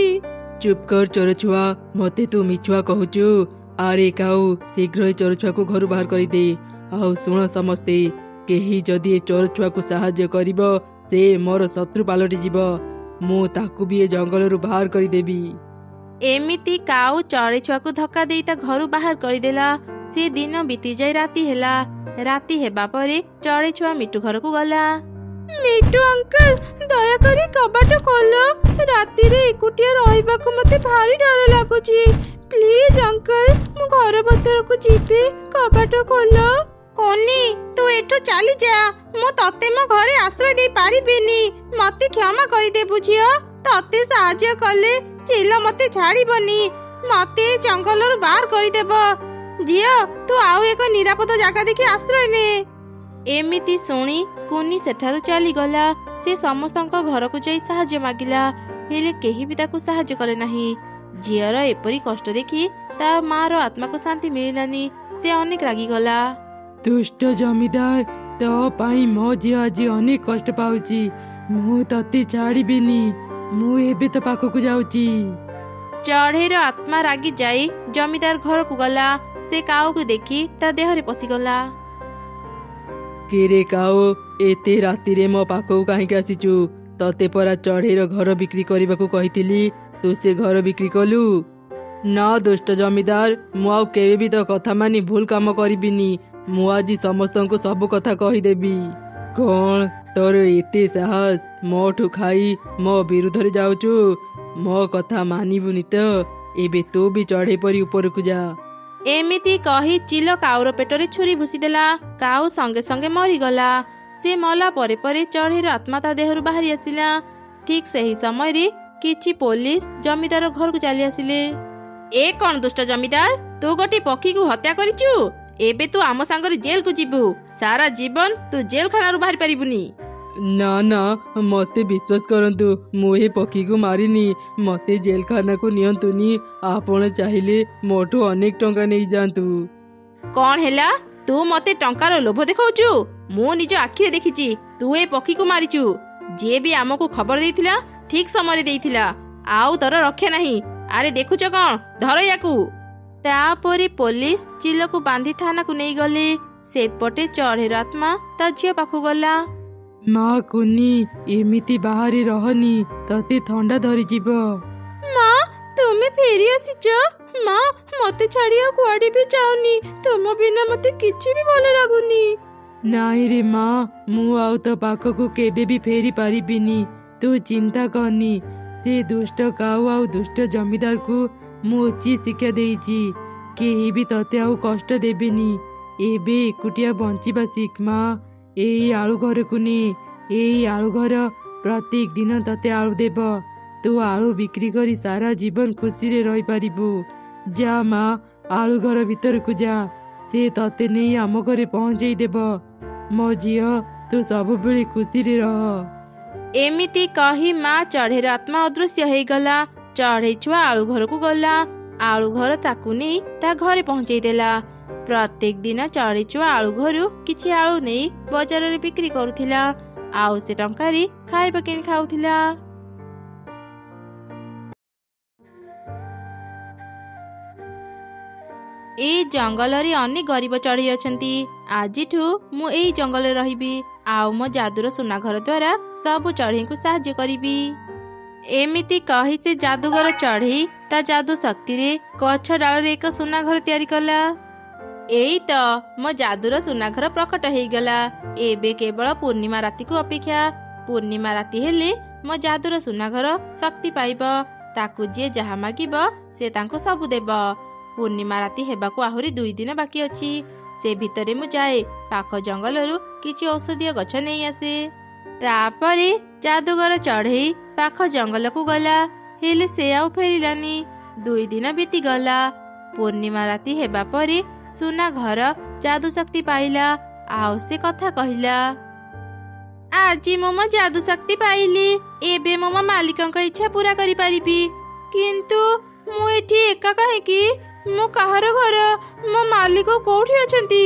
ଚୁପ୍ କର ଚୋର ଛୁଆ, ମତେ ତୁ ମିଛୁଆ କହୁଛୁ। ଆରେ କାଉ, ଶୀଘ୍ର ଏ ଚୋର ଛୁଆକୁ ଘରୁ ବାହାର କରିଦେ। ଆଉ ଶୁଣ ସମସ୍ତେ, କେହି ଯଦି ଏ ଚୋର ଛୁଆକୁ ସାହାଯ୍ୟ କରିବ ସେ ମୋର ଶତ୍ରୁ ପାଲଟି ଯିବ। ମୁଁ ତାକୁ ବି ଏ ଜଙ୍ଗଲରୁ ବାହାର କରିଦେବି।
ଏମିତି କାଉ ଚଢ଼େଇ ଛୁଆକୁ ଧକ୍କା ଦେଇ ତା ଘରୁ ବାହାର କରିଦେଲା। ସେ ଦିନ ବିତିଯାଇ ରାତି ହେଲା। ରାତି ହେବା ପରେ ଚଢ଼େଇ ଛୁଆ ମିଟୁ ଘରକୁ ଗଲା। ମିଟୁ ଅଙ୍କଲ, ଦୟାକରି କବାଟ ଖୋଲ। ରାତିରେ ଏକୁଟିଆ ରହିବାକୁ ମତେ ଭାରି ଡର ଲାଗୁଛି। ପ୍ଲିଜ ଅଙ୍କଲ, ମୁଁ ଘର ଭିତରକୁ ଯିବି। କବାଟ ଖୋଲ। କୋନି, ତୁ ଏଠୁ ଚାଲି ଯା। ମୁଁ ତତେ ମୋ ଘରେ ଆଶ୍ରୟ ଦେଇ ପାରିବିନି। ମତେ କ୍ଷମା କରିଦେବୁ ଝିଅ। ତତେ ସାହାଯ୍ୟ କଲେ ଚିଲ ମତେ ଛାଡ଼ିବନି। ମତେ ଜଙ୍ଗଲରୁ ବାହାର କରିଦେବ। ଝିଅ, ତୁ ଆଉ ଏକ ନିରାପଦ ଜାଗା ଦେଖି ଆଶ୍ରୟ ନେ। ଏମିତି ଶୁଣି କୁନି ସେଠାରୁ ଚାଲିଗଲା। ସେ ସମସ୍ତଙ୍କ ଘରକୁ ଯାଇ ସାହାଯ୍ୟ ମାଗିଲା, ହେଲେ କେହି ବି ତାକୁ ସାହାଯ୍ୟ କଲେ ନାହିଁ। ଝିଅର ଏପରି କଷ୍ଟ ଦେଖି ତା ମାର ଆତ୍ମାକୁ ଶାନ୍ତି ମିଳିଲାନି। ସେ ଅନେକ ରାଗିଗଲା।
ଦୁଷ୍ଟ ଜମିଦାର, ତୋ ପାଇଁ ମୋ ଝିଅ ଆଜି ଅନେକ କଷ୍ଟ ପାଉଛି। ମୁଁ ତତେ ଛାଡ଼ିବିନି। ମୁଁ ଏବେ ତ ପାଖକୁ ଯାଉଛି।
ଚଢ଼େଇର ଆତ୍ମା ରାଗି ଯାଇ ଜମିଦାର ଘରକୁ ଗଲା। ସେ କାଉକୁ ଦେଖି ତା ଦେହରେ ପଶିଗଲା।
କିରେ କାଉ, ଏତେ ରାତିରେ ମୋ ପାଖକୁ କାହିଁକି ଆସିଛୁ? ତତେ ପରା ଚଢ଼େଇର ଘର ବିକ୍ରି କରିବାକୁ କହିଥିଲି, ତୁ ସେ ଘର ବିକ୍ରି କଲୁ? ନା ଦୁଷ୍ଟ ଜମିଦାର, ମୁଁ ଆଉ କେବେ ବି ତୋ କଥା ମାନି ଭୁଲ କାମ କରିବିନି। ମୁଁ ଆଜି ସମସ୍ତଙ୍କୁ ସବୁ କଥା କହିଦେବି। କଣ ତୋର ଏତେ ସାହସ? ମୋଠୁ ଖାଇ ମୋ ବିରୁଦ୍ଧରେ ଯାଉଛୁ? ମୋ କଥା ମାନିବୁନି ତ? ଏବେ ତୁ ବି ଚଢ଼େଇ ପରି ଉପରକୁ ଯା।
ଏମିତି କହି ଚିଲ କାଉର ପେଟରେ ଛୁରୀ ଭୁଷିଦେଲା। କାଉ ସଙ୍ଗେ ସଙ୍ଗେ ମରିଗଲା। ସେ ମଲା ପରେ ପରେ ଚଢ଼େଇର ଆତ୍ମା ତା ଦେହରୁ ବାହାରି ଆସିଲା। ଠିକ୍ ସେହି ସମୟରେ କିଛି ପୋଲିସ ଜମିଦାର ଘରକୁ ଚାଲି ଆସିଲେ। ଏ କଣ ଦୁଷ୍ଟ ଜମିଦାର, ତୁ ଗୋଟିଏ ପକ୍ଷୀକୁ ହତ୍ୟା କରିଛୁ। ଏବେ ତୁ ଆମ ସାଙ୍ଗରେ ଜେଲକୁ ଯିବୁ। ସାରା ଜୀବନ ତୁ ଜେଲଖାନାରୁ ବାହାରି ପାରିବୁନି।
ନା ନା, ମତେ ବିଶ୍ୱାସ କରନ୍ତୁ, ମୁଁ ଏ ପକ୍ଷୀକୁ ମାରିନି। ମତେ ଜେଲଖାନାକୁ ନିଅନ୍ତୁନି। ଆପଣ ଚାହିଁଲେ ମୋଠୁ ଅନେକ ଟଙ୍କା ନେଇଯାଆନ୍ତୁ।
କଣ ହେଲା? ତୁ ମତେ ଟଙ୍କାର ଲୋଭ ଦେଖାଉଛୁ? ମୁଁ ନିଜ ଆଖିରେ ଦେଖିଛି ତୁ ଏ ପକ୍ଷୀକୁ ମାରିଛୁ। ଯିଏ ବି ଆମକୁ ଖବର ଦେଇଥିଲା ଠିକ୍ ସମୟରେ ଦେଇଥିଲା। ଆଉ ତୋର ରକ୍ଷା ନାହିଁ। ଆରେ ଦେଖୁଛ କଣ, ଧର ୟାକୁ। ତାପରେ ପୋଲିସ ଚିଲକୁ ବାନ୍ଧି ଥାନାକୁ ନେଇଗଲେ। ସେପଟେ ଚଢ଼େଇର ଆତ୍ମା ତା ଝିଅ ପାଖକୁ ଗଲା।
ମା କୁନି, ଏମିତି ବାହାରେ ରହନି, ତତେ ଥଣ୍ଡା ଧରିଯିବ।
ମା, ତୁମେ ଫେରି ଆସିଛ? ମା, ମତେ ଛାଡି ଆଉ କୁଆଡେ ବି ଯାଉନି। ତୁମ ବିନା ମତେ କିଛି ବି ଭଲ ଲାଗୁନି।
ନାଇଁ ରେ ମା, ମୁଁ ଆଉ ତୋ ପାଖକୁ କେବେ ବି ଫେରି ପାରିବିନି। ତୁ ଚିନ୍ତା କରନି। ସେ ଦୁଷ୍ଟ କାଉ ଆଉ ଦୁଷ୍ଟ ଜମିଦାରକୁ ମୁଁ ଉଚିତ ଶିକ୍ଷା ଦେଇଛି। କେହି ବି ତତେ ଆଉ କଷ୍ଟ ଦେବେନି। ଏବେ ଏକୁଟିଆ ବଞ୍ଚିବା ଶିଖ ମା। ଏଇ ଆଳୁ ଘରକୁ ନେ। ଏଇ ଆଳୁ ଘର ପ୍ରତ୍ୟେକ ଦିନ ତତେ ଆଳୁ ଦେବ। ତୁ ଆଳୁ ବିକ୍ରି କରି ସାରା ଜୀବନ ଖୁସିରେ ରହିପାରିବୁ। ଯା ମା, ଆଳୁ ଘର ଭିତରକୁ ଯା। ସେ ତତେ ନେଇ ଆମ ଘରେ ପହଞ୍ଚେଇ ଦେବ। ମୋ ଝିଅ, ତୁ ସବୁବେଳେ ଖୁସିରେ ରହ।
ଏମିତି କହି ମା ଚଢ଼େଇର ଆତ୍ମା ଅଦୃଶ୍ୟ ହେଇଗଲା। ଚଢ଼େଇ ଛୁଆ ଆଳୁ ଘରକୁ ଗଲା। ଆଳୁ ଘର ତାକୁ ନେଇ ତା ଘରେ ପହଞ୍ଚେଇ ଦେଲା। ପ୍ରତ୍ୟେକ ଦିନ ଚଢ଼େଇ ଛୁଆ ଆଳୁ ଘରୁ କିଛି ଆଳୁ ନେଇ ବଜାରରେ ବିକ୍ରି କରୁଥିଲା। ଆଉ ସେ ଟଙ୍କାରେ ଖାଇବା କିଣି ଖାଉଥିଲା। ଏଇ ଜଙ୍ଗଲରେ ଅନେକ ଗରିବ ଚଢ଼େଇ ଅଛନ୍ତି। ଆଜିଠୁ ମୁଁ ଏଇ ଜଙ୍ଗଲରେ ରହିବି। ଆଉ ମୋ ଯାଦୁର ସୁନା ଘର ଦ୍ୱାରା ସବୁ ଚଢ଼େଇଙ୍କୁ ସାହାଯ୍ୟ କରିବି। ଏମିତି କହି ସେ ଯାଦୁଗର ଚଢ଼େଇ ତା ଯାଦୁ ଶକ୍ତିରେ ଗଛ ଡାଳରେ ଏକ ସୁନା ଘର ତିଆରି କଲା। ଏଇ ତ ମୋ ଯାଦୁର ସୁନା ଘର ପ୍ରକଟ ହେଇଗଲା। ଏବେ କେବଳ ପୂର୍ଣ୍ଣିମା ରାତିକୁ ଅପେକ୍ଷା। ପୂର୍ଣ୍ଣିମା ରାତି ହେଲେ ମୋ ଯାଦୁର ସୁନା ଘର ଶକ୍ତି ପାଇବ। ତାକୁ ଯିଏ ଯାହା ମାଗିବ ସେ ତାଙ୍କୁ ସବୁ ଦେବ। ପୂର୍ଣ୍ଣିମା ରାତି ହେବାକୁ ଆହୁରି 2 ଦିନ ବାକି ଅଛି। ସେ ଭିତରେ ମୁଁ ଯାଏ ପାଖ ଜଙ୍ଗଲରୁ କିଛି ଔଷଧୀୟ ଗଛ ନେଇ ଆସେ। ତାପରେ ଯାଦୁଗର ଚଢ଼େଇ ପାଖ ଜଙ୍ଗଲକୁ ଗଲା, ହେଲେ ସେ ଆଉ ଫେରିଲାନି। 2 ଦିନ ବିତିଗଲା। ପୂର୍ଣ୍ଣିମା ରାତି ହେବା ପରେ ସୁନା ଘର ଯାଦୁ ଶକ୍ତି ପାଇଲା। ଆଉ ସେ କଥା କହିଲା, ଆଜି ମୁଁ ମୋ ଯାଦୁ ଶକ୍ତି ପାଇଲି। ଏବେ ମୁଁ ମୋ ମାଲିକଙ୍କ ଇଚ୍ଛା ପୂରା କରିପାରିବି। କିନ୍ତୁ ମୁଁ ଏଠି ଏକା କାହିଁକି? ମୁଁ କାହାର ଘର? ମୋ ମାଲିକ କୋଉଠି ଅଛନ୍ତି?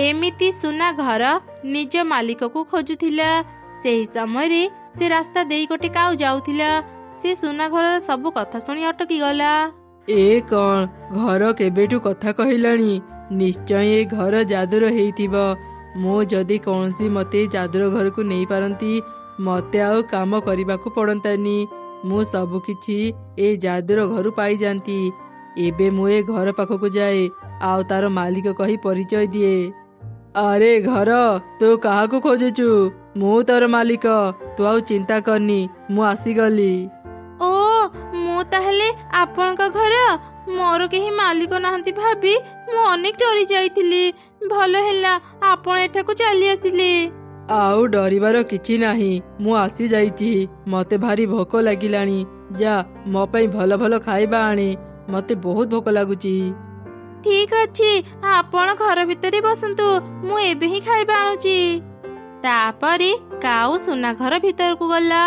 ଏମିତି ସୁନା ଘର ନିଜ ମାଲିକକୁ ଖୋଜୁଥିଲା। ସେହି ସମୟରେ ସେ ରାସ୍ତା ଦେଇ ଗୋଟେ କାଉ ଯାଉଥିଲା। ସେ ସୁନା ଘରର ସବୁ କଥା ଶୁଣି ଅଟକି ଗଲା।
ଏ କଣ? ଘର କେବେଠୁ କଥା କହିଲାଣି? ନିଶ୍ଚୟ ଏ ଘର ଯାଦୁର ହେଇଥିବ। ମୁଁ ଯଦି କୌଣସି ମତେ ଯାଦୁର ଘରକୁ ନେଇପାରନ୍ତି, ମତେ ଆଉ କାମ କରିବାକୁ ପଡ଼ନ୍ତାନି। ମୁଁ ସବୁକିଛି ଏ ଯାଦୁର ଘରୁ ପାଇଯାନ୍ତି। ଏବେ ମୁଁ ଏ ଘର ପାଖକୁ ଯାଏ, ଆଉ ତାର ମାଲିକ କହି ପରିଚୟ ଦିଏ। ଆରେ ଘର, ତୁ କାହାକୁ ଖୋଜୁଛୁ? ମୁଁ ତୋର ମାଲିକ। ତୁ ଆଉ ଚିନ୍ତା କରନି, ମୁଁ ଆସିଗଲି।
ଓ, ମୁଁ ତାହେଲେ ଆପଣଙ୍କ ଘର? ମୋର କେହି ମାଲିକ ନାହାନ୍ତି ଭାବି ମୁଁ ଅନେକ ଡରି ଯାଇଥିଲି। ଭଲ ହେଲା ଆପଣ ଏଠାକୁ ଚାଲି ଆସିଲେ।
ଆଉ ଡରିବାର କିଛି ନାହିଁ, ମୁଁ ଆସିଯାଇଛି। ମତେ ଭାରି ଭୋକ ଲାଗିଲାଣି। ଯା, ମୋ ପାଇଁ ଭଲ ଭଲ ଖାଇବା ଆଣେ। ମତେ ବହୁତ ଭୋକ ଲାଗୁଛି।
ଠିକ ଅଛି, ଆପଣ ଘର ଭିତରେ ବସନ୍ତୁ, ମୁଁ ଏବେ ହିଁ ଖାଇବା ଆଣୁଛି। ତାପରେ କାଉ ସୁନା ଘର ଭିତରକୁ ଗଲା।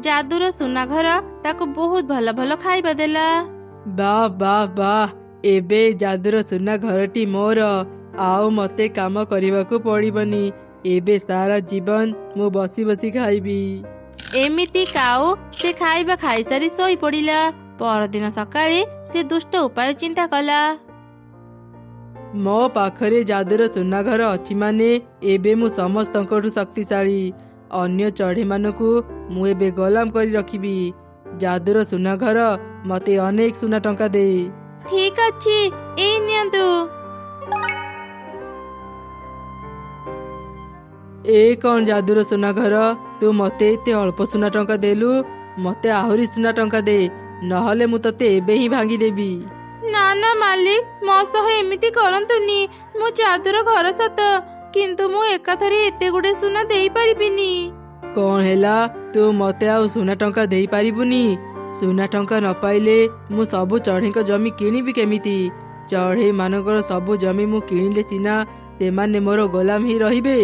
ଯାଦୁର ସୁନା ଘର ତାକୁ ବହୁତ ଭଲ ଭଲ ଖାଇବା ଦେଲା।
ବାଃ ବାଃ ବାଃ, ଏବେ ଯାଦୁର ସୁନା ଘରଟି ମୋର। ଆଉ ମତେ କାମ କରିବାକୁ ପଡ଼ିବନି। ଏବେ ସାରା ଜୀବନ ମୁଁ ବସି ବସି ଖାଇବି।
ଏମିତି କାଉ ସେ ଖାଇବା ଖାଇସାରି ଶୋଇ ପଡ଼ିଲା। ପରଦିନ ସକାଳେ ସେ ଦୁଷ୍ଟ ଉପାୟ ଚିନ୍ତା କଲା।
ମୋ ପାଖରେ ଯାଦୁର ସୁନା ଘର ଅଛି ମାନେ ଏବେ ମୁଁ ସମସ୍ତଙ୍କଠୁ ଶକ୍ତିଶାଳୀ। ଅନ୍ୟ ଚଢ଼େଇମାନଙ୍କୁ ମୁଁ ଏବେ ଗୋଲାମ କରି ରଖିବି। ଯାଦୁର ସୁନା ଘର ମତେ ଅନେକ ସୁନା ଟଙ୍କା ଦେ।
ଠିକ ଅଛି, ଏଇ ନିଅନ୍ତୁ।
ଏ କଣ ଯାଦୁର ସୁନା ଘର? ତୁ ମତେ ଏତେ ଅଳ୍ପ ସୁନା ଟଙ୍କା ଦେଲୁ? ମତେ ଆହୁରି ସୁନା ଟଙ୍କା ଦେ, ନହେଲେ ମୁଁ ତତେ ଏବେ ହିଁ ଭାଙ୍ଗିଦେବି।
ନା ନା ମାଲିକ, ମୋ ସହ ଏମିତି କରନ୍ତୁନି। ମୁଁ ଯାଦୁର ଘର ସତ, କିନ୍ତୁ ମୁଁ ଏକାଥରେ ଏତେ ଗୁଡେ ସୁନା ଦେଇପାରିବିନି।
କଣ ହେଲା? ତୁ ମତେ ଆଉ ସୁନା ଟଙ୍କା ଦେଇପାରିବୁନି? ସୁନା ଟଙ୍କା ନ ପାଇଲେ ମୁଁ ସବୁ ଚଢ଼େଇଙ୍କ ଜମି କିଣିବି କେମିତି? ଚଢ଼େଇ ମାନଙ୍କର ସବୁ ଜମି ମୁଁ କିଣିଲେ ସିନା ସେମାନେ ମୋର ଗୋଲାମ ହିଁ ରହିବେ,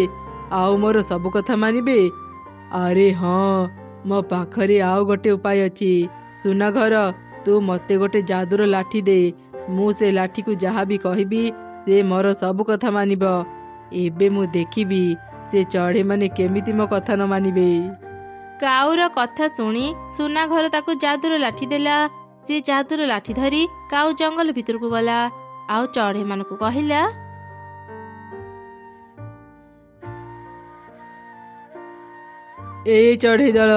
ଆଉ ମୋର ସବୁ କଥା ମାନିବେ। ଆରେ ହଁ, ମୋ ପାଖରେ ଆଉ ଗୋଟେ ଉପାୟ ଅଛି। ସୁନା ଘର, ତୁ ମତେ ଗୋଟେ ଯାଦୁର ଲାଠି ଦେ। ମୁଁ ସେ ଲାଠିକୁ ଯାହା ବି କହିବି ସେ ମୋର ସବୁ କଥା ମାନିବ। ଏବେ ମୁଁ ଦେଖିବି ସେ ଚଢ଼େଇମାନେ କେମିତି ମୋ କଥା ନ ମାନିବେ।
କାଉର କଥା ଶୁଣି ସୁନା ଘର ତାକୁ ଯାଦୁର ଲାଠି ଦେଲା। ସେ ଯାଦୁର ଲାଠି ଧରି କାଉ ଜଙ୍ଗଲ ଭିତରକୁ ଗଲା, ଆଉ ଚଢ଼େଇମାନଙ୍କୁ କହିଲା,
ଏଇ ଚଢ଼େଇ ଦଳ,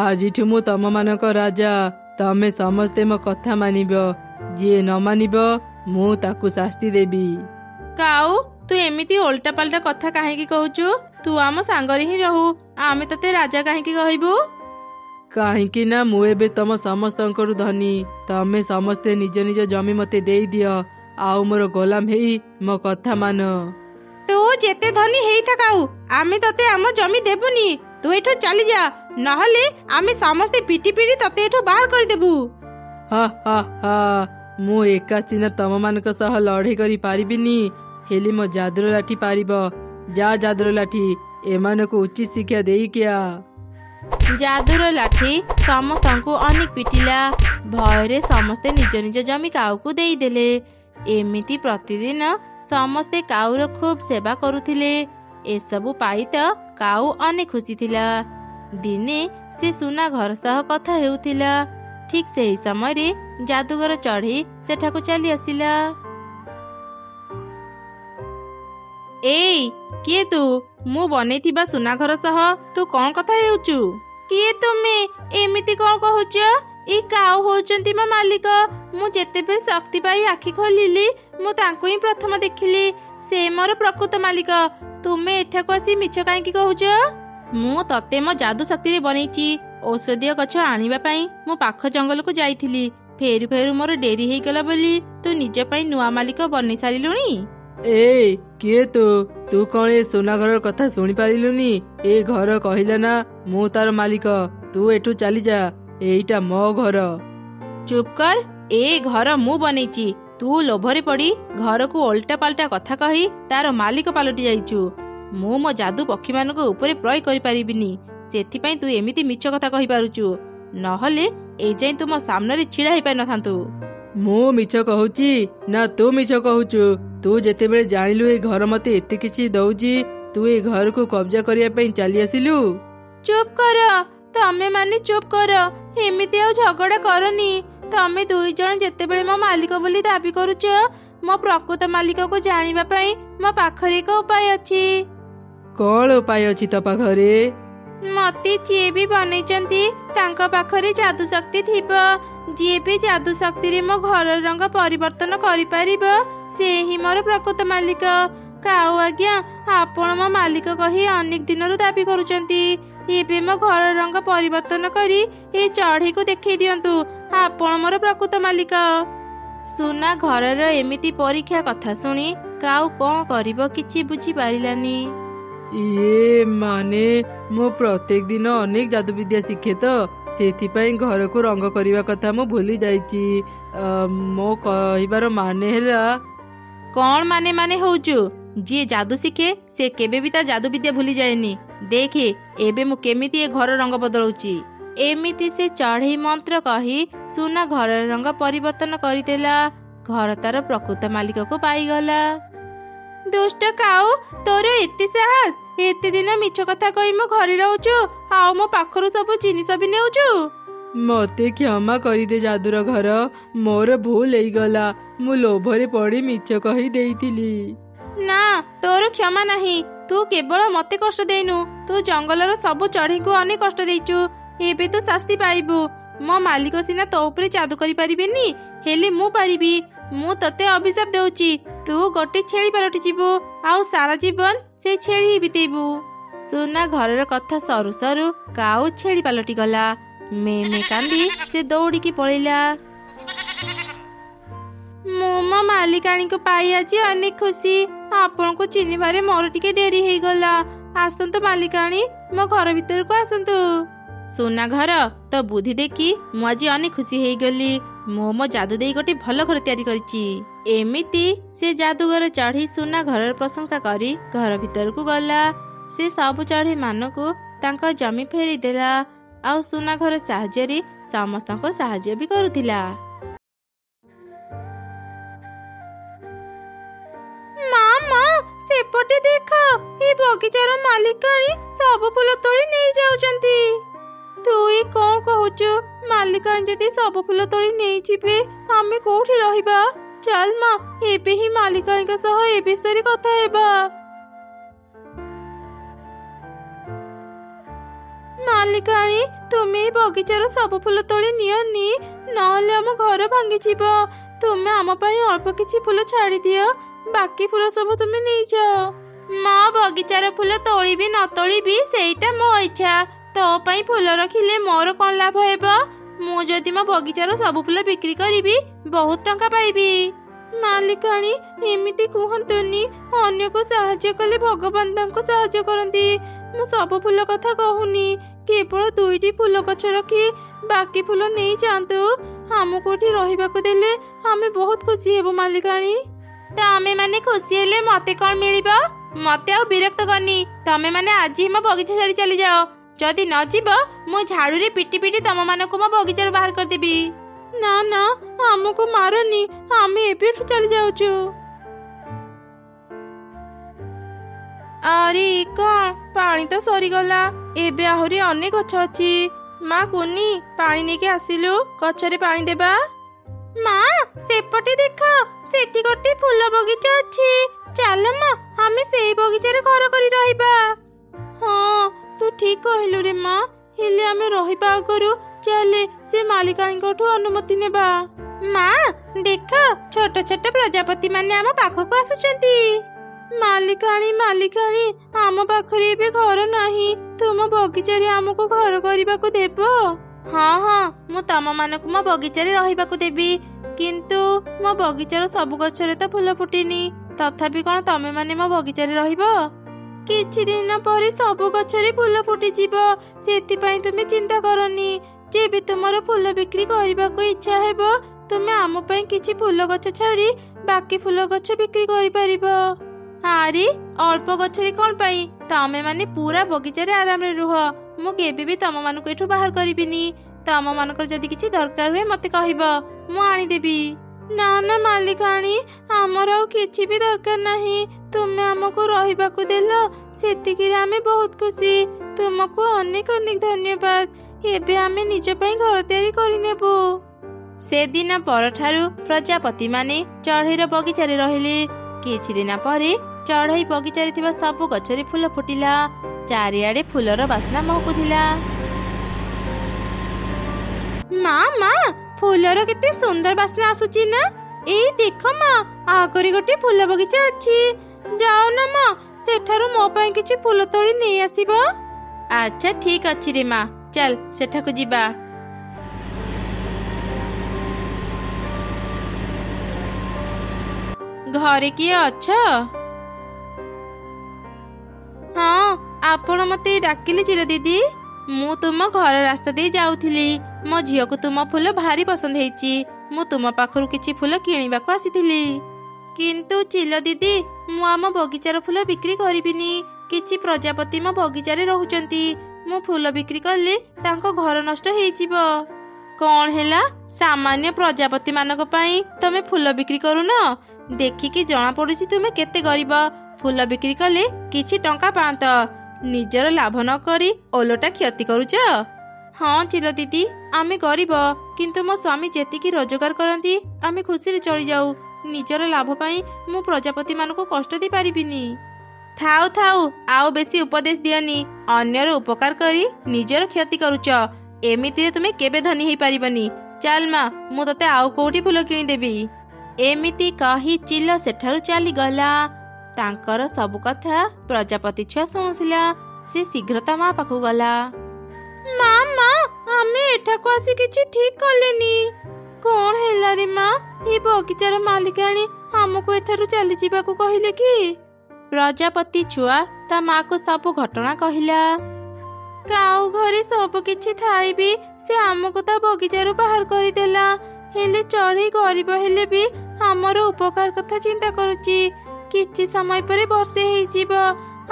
ଆଜିଠୁ ମୁଁ ତମମାନଙ୍କ ରାଜା। ତମେ ସମସ୍ତେ ମୋ କଥା ମାନିବ। ଯିଏ ନ ମାନିବ ମୁଁ ତାକୁ ଶାସ୍ତି ଦେବି।
କାଉ, ତୁ ଏମିତି ଓଲଟା ପାଲଟା କଥା କାହିଁକି କହୁଛୁ? ତୁ ଆମ ସାଙ୍ଗରେ ହିଁ ରହୁ, ଆମେ ତତେ ରାଜା କାହିଁକି କହିବୁ?
କାହିଁକି ନା ମୁଁ ଏବେ ତମ ସମସ୍ତଙ୍କରୁ ଧନୀ। ତମେ ସମସ୍ତେ ନିଜ ନିଜ ଜମି ମତେ ଦେଇଦିଅ, ଆଉ ମୋର ଗୋଲାମ ହେଇ ମୋ କଥା ମାନ।
ତୁ ଯେତେ ଧନୀ ହେଇଥା କାଉ, ଆମେ ତତେ ଆମ ଜମି ଦେବୁନି। ତୁ ଏଠୁ ଚାଲିଯା, ନହେଲେ ଆମେ ସମସ୍ତେ ପିଟି ପିଟି ତତେ ଏଠୁ ବାହାର କରିଦେବୁ।
ହା ହା ହା, ମୁଁ ଏକା ସିନା ତମମାନଙ୍କ ସହ ଲଢ଼େଇ କରି ପାରିବିନି, ହେଲେ ମୋ ଯାଦୁର ଲାଠି ପାରିବ। ଯା ଯାଦୁର ଲାଠି, ଏମାନଙ୍କୁ ଉଚିତ ଶିକ୍ଷା ଦେଇକି ଆ।
ଯାଦୁର ଲାଠି ସମସ୍ତଙ୍କୁ ଅନେକ ପିଟିଲା। ଭୟରେ ସମସ୍ତେ ନିଜ ନିଜ ଜମି କାଉକୁ ଦେଇଦେଲେ। ଏମିତି ପ୍ରତିଦିନ ସମସ୍ତେ କାଉର ଖୁବ୍ ସେବା କରୁଥିଲେ। ଏସବୁ ପାଇ ତ କାଉ ଅନେକ ଖୁସି ଥିଲା। ଦିନେ ସେ ସୁନା ଘର ସହ କଥା ହେଉଥିଲା। ଠିକ ସେହି ସମୟରେ ଯାଦୁଗର ଚଢ଼େଇ ସେଠାକୁ ଚାଲି ଆସିଲା। ଏଇ କିଏ ତୁ? ମୁଁ ବନେଇଥିବା ସୁନା ଘର ସହ ତୁ କଣ କଥା ହେଉଛୁ? କିଏ ତୁମେ? ଏମିତି କଣ କହୁଛ? ଏଇ କାଉ ହଉଛନ୍ତି ମୋ ମାଲିକ। ମୁଁ ଯେତେବେଳେ ଶକ୍ତି ପାଇ ଆଖି ଖୋଲିଲି ମୁଁ ତାଙ୍କୁ ହିଁ ପ୍ରଥମ ଦେଖିଲି। ସେ ମୋର ପ୍ରକୃତ ମାଲିକ। ତୁମେ ଏଠାକୁ ଆସି ମିଛ କାହିଁକି କହୁଛ? ମୁଁ ତତେ ମୋ ଯାଦୁ ଶକ୍ତିରେ ବନେଇଛି। ଔଷଧୀୟ ଗଛ ଆଣିବା ପାଇଁ ମୁଁ ପାଖ ଜଙ୍ଗଲକୁ ଯାଇଥିଲି। ଫେରୁ ଫେରୁ ମୋର ଡେରି ହେଇଗଲା ବୋଲି ତୁ ନିଜ ପାଇଁ ନୂଆ ମାଲିକ ବନେଇ ସାରିଲୁଣି।
ଏ କିଏ ତୁ? ତୁ କଣ ଏ ସୁନା ଘରର କଥା ଶୁଣି ପାରିଲୁନି? ଏ ଘର କହିଲା ନା ମୁଁ ତାର ମାଲିକ। ତୁ ଏଠୁ ଚାଲିଯା, ଏଇଟା ମୋ ଘର।
ଚୁପ୍ କର, ଏ ଘର ମୁଁ ବନେଇଛି। तू लोभरे पड़ी घर को ओल्टा पाल्टा कथा कही तार मालिक पलटि जाइचु। मु मो जादू पक्षी मान ऊपर प्रयोग करि परिबिनी, सेथिपाई तू एमिति मिछ कथा कहि पारुचु, नहले ए जाई तू मो सामने छिड़ा हेई पाइ नथांतु।
मु मिछ कहूची ना तू मिछ कहूचु? तू जेतेबेले जानिलु ए घर मते एते किछि दउची, तू ए घर को कब्जा करिया पई चली आसिलु।
चुप कर, तमे माने चुप कर, एमिति आ झगड़ा करनी। तमे दुई जण जेतेबेले मो मालिक बोली दाबी करूच, मो प्रकृत मालिक को जानिबा पई मो पाखरे एक उपाय अछि।
कौन उपाय अछि तो पाखरे?
मते जे भी बनैचंती तांका पाखरे जादू शक्ति थिबो। जे भी जादू शक्ति रे मो घर रंग परिवर्तन करि परिबो से ही मोर प्रकृत मालिक। काऊ आज्ञा, आपण मो मालिक कही अनेक दिनरु दाबी करूचंती। एबे मो घर रंग परिवर्तन करी ए चढ़ी को देखै दियंतु, आपण मोर प्रकृत मालिक। सुना घरर एमिति परीक्षा कथा सुनी काऊ कौन करिबो किछि बुझी पारिलानी।
ये माने मो प्रत्येक दिन अनेक जादू विद्या शिखे तो सेथिपाई घर को रंग करिवा कथा मो भूली जाइची। मो कहिबार माने हैला
कौन माने माने होउचु? जे जादू शिखे से केबे भी ता जादू विद्या भूली जाएनी। देखे एबे मु केमिति ए घर रंग बदलौची। एमिति से चढ़ई मंत्र कही सुना घर रंग परिवर्तन करिदेला। घर तार प्रकृत मालिक को पाईगला। दुष्ट काऊ, तोर एते साहस? एते दिन मिछ कथा कही मो घरे रहउचु, आउ मो पाखरु सब जिनिस भी नेउचु।
मते क्षमा करिदे जादूर घर, मोर भूल हेई गला। मु लोभरे पड़ी मिछ कही देइतिली।
ना, तोर क्षमा नहीं। तू केवल मते कष्ट देनु, तू जंगलर सब चढ़ई को अनेक कष्ट देइचु। एबे तू शास्ति पाइबु। मो मालिक सिना तो ऊपर जादू करि परिबेनी, हेले मु पारिबी। मु तते अभिशाप देउची, तू गोटे छेली पलटि जीवु, आउ सारा जीवन से छेली ही बितेबु। सुना घरर कथा सरू सरू काऊ छेली पलटि गला। मे कांदी से दौड़ी की पळैला। मु मो मालिकाणी को पाई आज अनेक खुशी। आपण को चिन्हिबारे मोर टिके डेरी हेई गला। आसंतु मालिकाणी, मो घर भीतर को आसंतु। सुना घर तो बुद्धि देखी मु आज अनेक खुशी हेई गली। मो जादू दे गोटे भल घर तैयारी करिची। एमिति से जादूगर चढ़ी सुना घर प्रशंसा करी घर भीतर को गला। से सब चढ़ी मान को तांका जमी फेरी देला। आउ सुना घर साहाଯ୍ୟରେ ସମସ୍ତଙ୍କ ସାହାଯ୍ୟ भी କରୁଥିଲା। मामा सेपटे देख, ए बगीचार मालिकाणी सब फूल तोड़ी नहीं जाउचंती। तू ई कोन कहूचु? मालिकाणी जदी सब फूल तोड़ी नहीं जिबे आमे कोठी रहिबा? चल मा, एबे ही मालिकाणी के सह ए विषय कथा हेबा। मालिकाणी, तुम्हें बगीचार सब फूल तोड़ी नियनी, नहले आम घर भांगी जीव। तुम्हें आम पाई अल्प किछि फूल छाड़ी दियो, बाकी फूल सब तुम्हें नहीं जाओ। मो बगीचार फूल तोड़ी भी न तोड़ी भी सेटा मो इच्छा। तो पाई फूल रखिले मोर कौन लाभ हेबो? मु जदि मो बगीचार सब फूल बिक्री करिबी बहुत टंका पाइबी। मालिकाणी, एमिति कुहंतुनी। अन्य को साहाय्य कले भगवान तांको साहाय्य करंती। मु सब फूल कथा कहूनी, केवल 2टी फूल गछ रखी बाकी फूल नहीं जातु। हम कोठी रहिबाको देले हमें बहुत खुशी हेबो मालिकाणी। तमे माने खुशी हेले मते कोन मिलिबो? मते आ विरक्त करनी। तमे माने आज ही मो बगीचा छाड़ी चली जाओ। जदि न जीव मु झाड़ू रे पिटी पिटी तम मानको मो बगीचार बाहर कर देबी। ना ना, हमको मारनी, आमे एबे चली जाउछु। अरे कौन पानी तो सरी गला। एबे आहुरी अनेक गछ अछि। माँ कुनी, पानी नेके आसिलु, गछरे पानी देबा। माँ सेपटे देख, सेठी गोटे फूल बगीचा अछि। चल माँ, हमें सेई बगीचारे घर करी रहिबा। हाँ, तू ठीक कहलु रे माँ। हेले आमे रहिबा आगरु चले से मालिकाणी कोठु अनुमति नेबा। माँ देख, छोट छोट प्रजापति माने आम पाखकु आसुचंती। मालिकाणी मालिकाणी, आम पाखरे एबे घर नाही। तुम बगीचारे आमको घर करिबाकु देबो? हाँ हाँ, मु तम मानकु मो बगीचारे रहिबाकु देबी। किंतु मो बगीचार सब गछरे तो फूल फुटिनी। तथापि कोन तमे माने मो बगीचारे रहिबो? किछि दिन परे सब गछरे फूल फुटि जिवो। सेति पई तुमे चिंता करनी। जेबे तुमर फूल बिक्री करिबाकु इच्छा हेबो ତୁମେ ଆମ ପାଇଁ କିଛି ଫୁଲ ଗଛ ଛାଡ଼ି ବାକି ଫୁଲ ଗଛ ବିକ୍ରି କରିପାରିବ। ଆରେ ଅଳ୍ପ ଗଛରେ କ'ଣ ପାଇଁ, ତମେ ମାନେ ପୁରା ବଗିଚାରେ ଆରାମରେ ରୁହ। ମୁଁ କେବେ ବି ତମମାନଙ୍କୁ ଏଠୁ ବାହାର କରିବିନି। ତମମାନଙ୍କର ଯଦି କିଛି ଦରକାର ହୁଏ ମତେ କହିବ, ମୁଁ ଆଣିଦେବି। ନା ନା ମାଲିକାଣୀ, ଆମର ଆଉ କିଛି ବି ଦରକାର ନାହିଁ। ତୁମେ ଆମକୁ ରହିବାକୁ ଦେଲ, ସେତିକିରେ ଆମେ ବହୁତ ଖୁସି। ତୁମକୁ ଅନେକ ଅନେକ ଧନ୍ୟବାଦ। ଏବେ ଆମେ ନିଜ ପାଇଁ ଘର ତିଆରି କରିନେବୁ। ସେଦିନ ପରଠାରୁ ପ୍ରଜାପତି ମାନେ ଚଢ଼େଇର ବଗିଚାରେ ରହିଲେ। କିଛି ଦିନ ପରେ ଚଢ଼େଇ ବଗିଚାରେ ଥିବା ସବୁ ଗଛରେ ଫୁଲ ଫୁଟିଲା। ଚାରିଆଡେ ଫୁଲର ବାସ୍ନା ମହକୁଥିଲା। ମା ମା, ଫୁଲର କେତେ ସୁନ୍ଦର ବାସ୍ନା ଆସୁଛି ନା? ଏଇ ଦେଖ ମା, ଆଗରେ ଗୋଟେ ଫୁଲ ବଗିଚା ଅଛି। ଯାଅ ନା ମା, ସେଠାରୁ ମୋ ପାଇଁ କିଛି ଫୁଲ ତୋଳି ନେଇ ଆସିବ। ଆଚ୍ଛା ଠିକ ଅଛି ରେ ମା, ଚାଲ ସେଠାକୁ ଯିବା। ଘରେ କିଏ ଅଛ? ହଁ, ଆପଣ ମତେ ଡାକିଲେ ଚିଲ ଦିଦି? ମୁଁ ତୁମ ଘର ରାସ୍ତା ଦେଇ ଯାଉଥିଲି। ମୋ ଝିଅକୁ ତୁମ ଫୁଲ ଭାରି ପସନ୍ଦ ହେଇଛି। ମୁଁ ତୁମ ପାଖରୁ କିଛି ଫୁଲ କିଣିବାକୁ ଆସିଥିଲି। କିନ୍ତୁ ଚିଲ ଦିଦି, ମୁଁ ଆମ ବଗିଚାର ଫୁଲ ବିକ୍ରି କରିବିନି। କିଛି ପ୍ରଜାପତି ମୋ ବଗିଚାରେ ରହୁଛନ୍ତି। ମୁଁ ଫୁଲ ବିକ୍ରି କଲେ ତାଙ୍କ ଘର ନଷ୍ଟ ହେଇଯିବ। କ'ଣ ହେଲା? ସାମାନ୍ୟ ପ୍ରଜାପତି ମାନଙ୍କ ପାଇଁ ତମେ ଫୁଲ ବିକ୍ରି କରୁନ? ଦେଖିକି ଜଣା ପଡୁଛି ତୁମେ କେତେ ଗରିବ। ଫୁଲ ବିକ୍ରି କଲେ କିଛି ଟଙ୍କା ପାଆନ୍ତ, ନିଜର ଲାଭ ନ କରି ଓଲଟା କ୍ଷତି କରୁଛ। ହଁ ଚିଲ ଦିଦି, ଆମେ ଗରିବ, କିନ୍ତୁ ମୋ ସ୍ୱାମୀ ଯେତିକି ରୋଜଗାର କରନ୍ତି ଆମେ ଖୁସିରେ ଚଳିଯାଉ। ନିଜର ଲାଭ ପାଇଁ ମୁଁ ପ୍ରଜାପତି ମାନଙ୍କୁ କଷ୍ଟ ଦେଇପାରିବିନି। ଥାଉ ଥାଉ, ଆଉ ବେଶୀ ଉପଦେଶ ଦିଅନି। ଅନ୍ୟର ଉପକାର କରି ନିଜର କ୍ଷତି କରୁଛ। ଏମିତିରେ ତୁମେ କେବେ ଧନୀ ହେଇପାରିବନି। ଚାଲ ମା, ମୁଁ ତତେ ଆଉ କୋଉଠି ଫୁଲ କିଣିଦେବି। ଏମିତି କହି ଚିଲ ସେଠାରୁ ଚାଲିଗଲା। ତାଙ୍କର ସବୁ କଥା ପ୍ରଜାପତି ଛୁଆ ଶୁଣୁଥିଲା। ସେ ଶୀଘ୍ର ତା ମା ପାଖକୁ ଗଲା। ମା ମା, ଆମେ ଏଠାକୁ ଆସି କିଛି ଠିକ କଲେନି। କ'ଣ ହେଲା ରେ ମା? ଏ ବଗିଚାର ମାଲିକାଣୀ ଆମକୁ ଏଠାରୁ ଚାଲିଯିବାକୁ କହିଲେ କି? ପ୍ରଜାପତି ଛୁଆ ତା ମାକୁ ସବୁ ଘଟଣା କହିଲା। କାଉ ଘରେ ସବୁ କିଛି ଥାଇ ବି ସେ ଆମକୁ ତା ବଗିଚାରୁ ବାହାର କରିଦେଲା। ହେଲେ ଚଢ଼େଇ ଗରିବ ହେଲେ ବି ଆମର ଉପକାର କଥା ଚିନ୍ତା କରୁଛି। କିଛି ସମୟ ପରେ ବର୍ଷେ ହେଇଯିବ,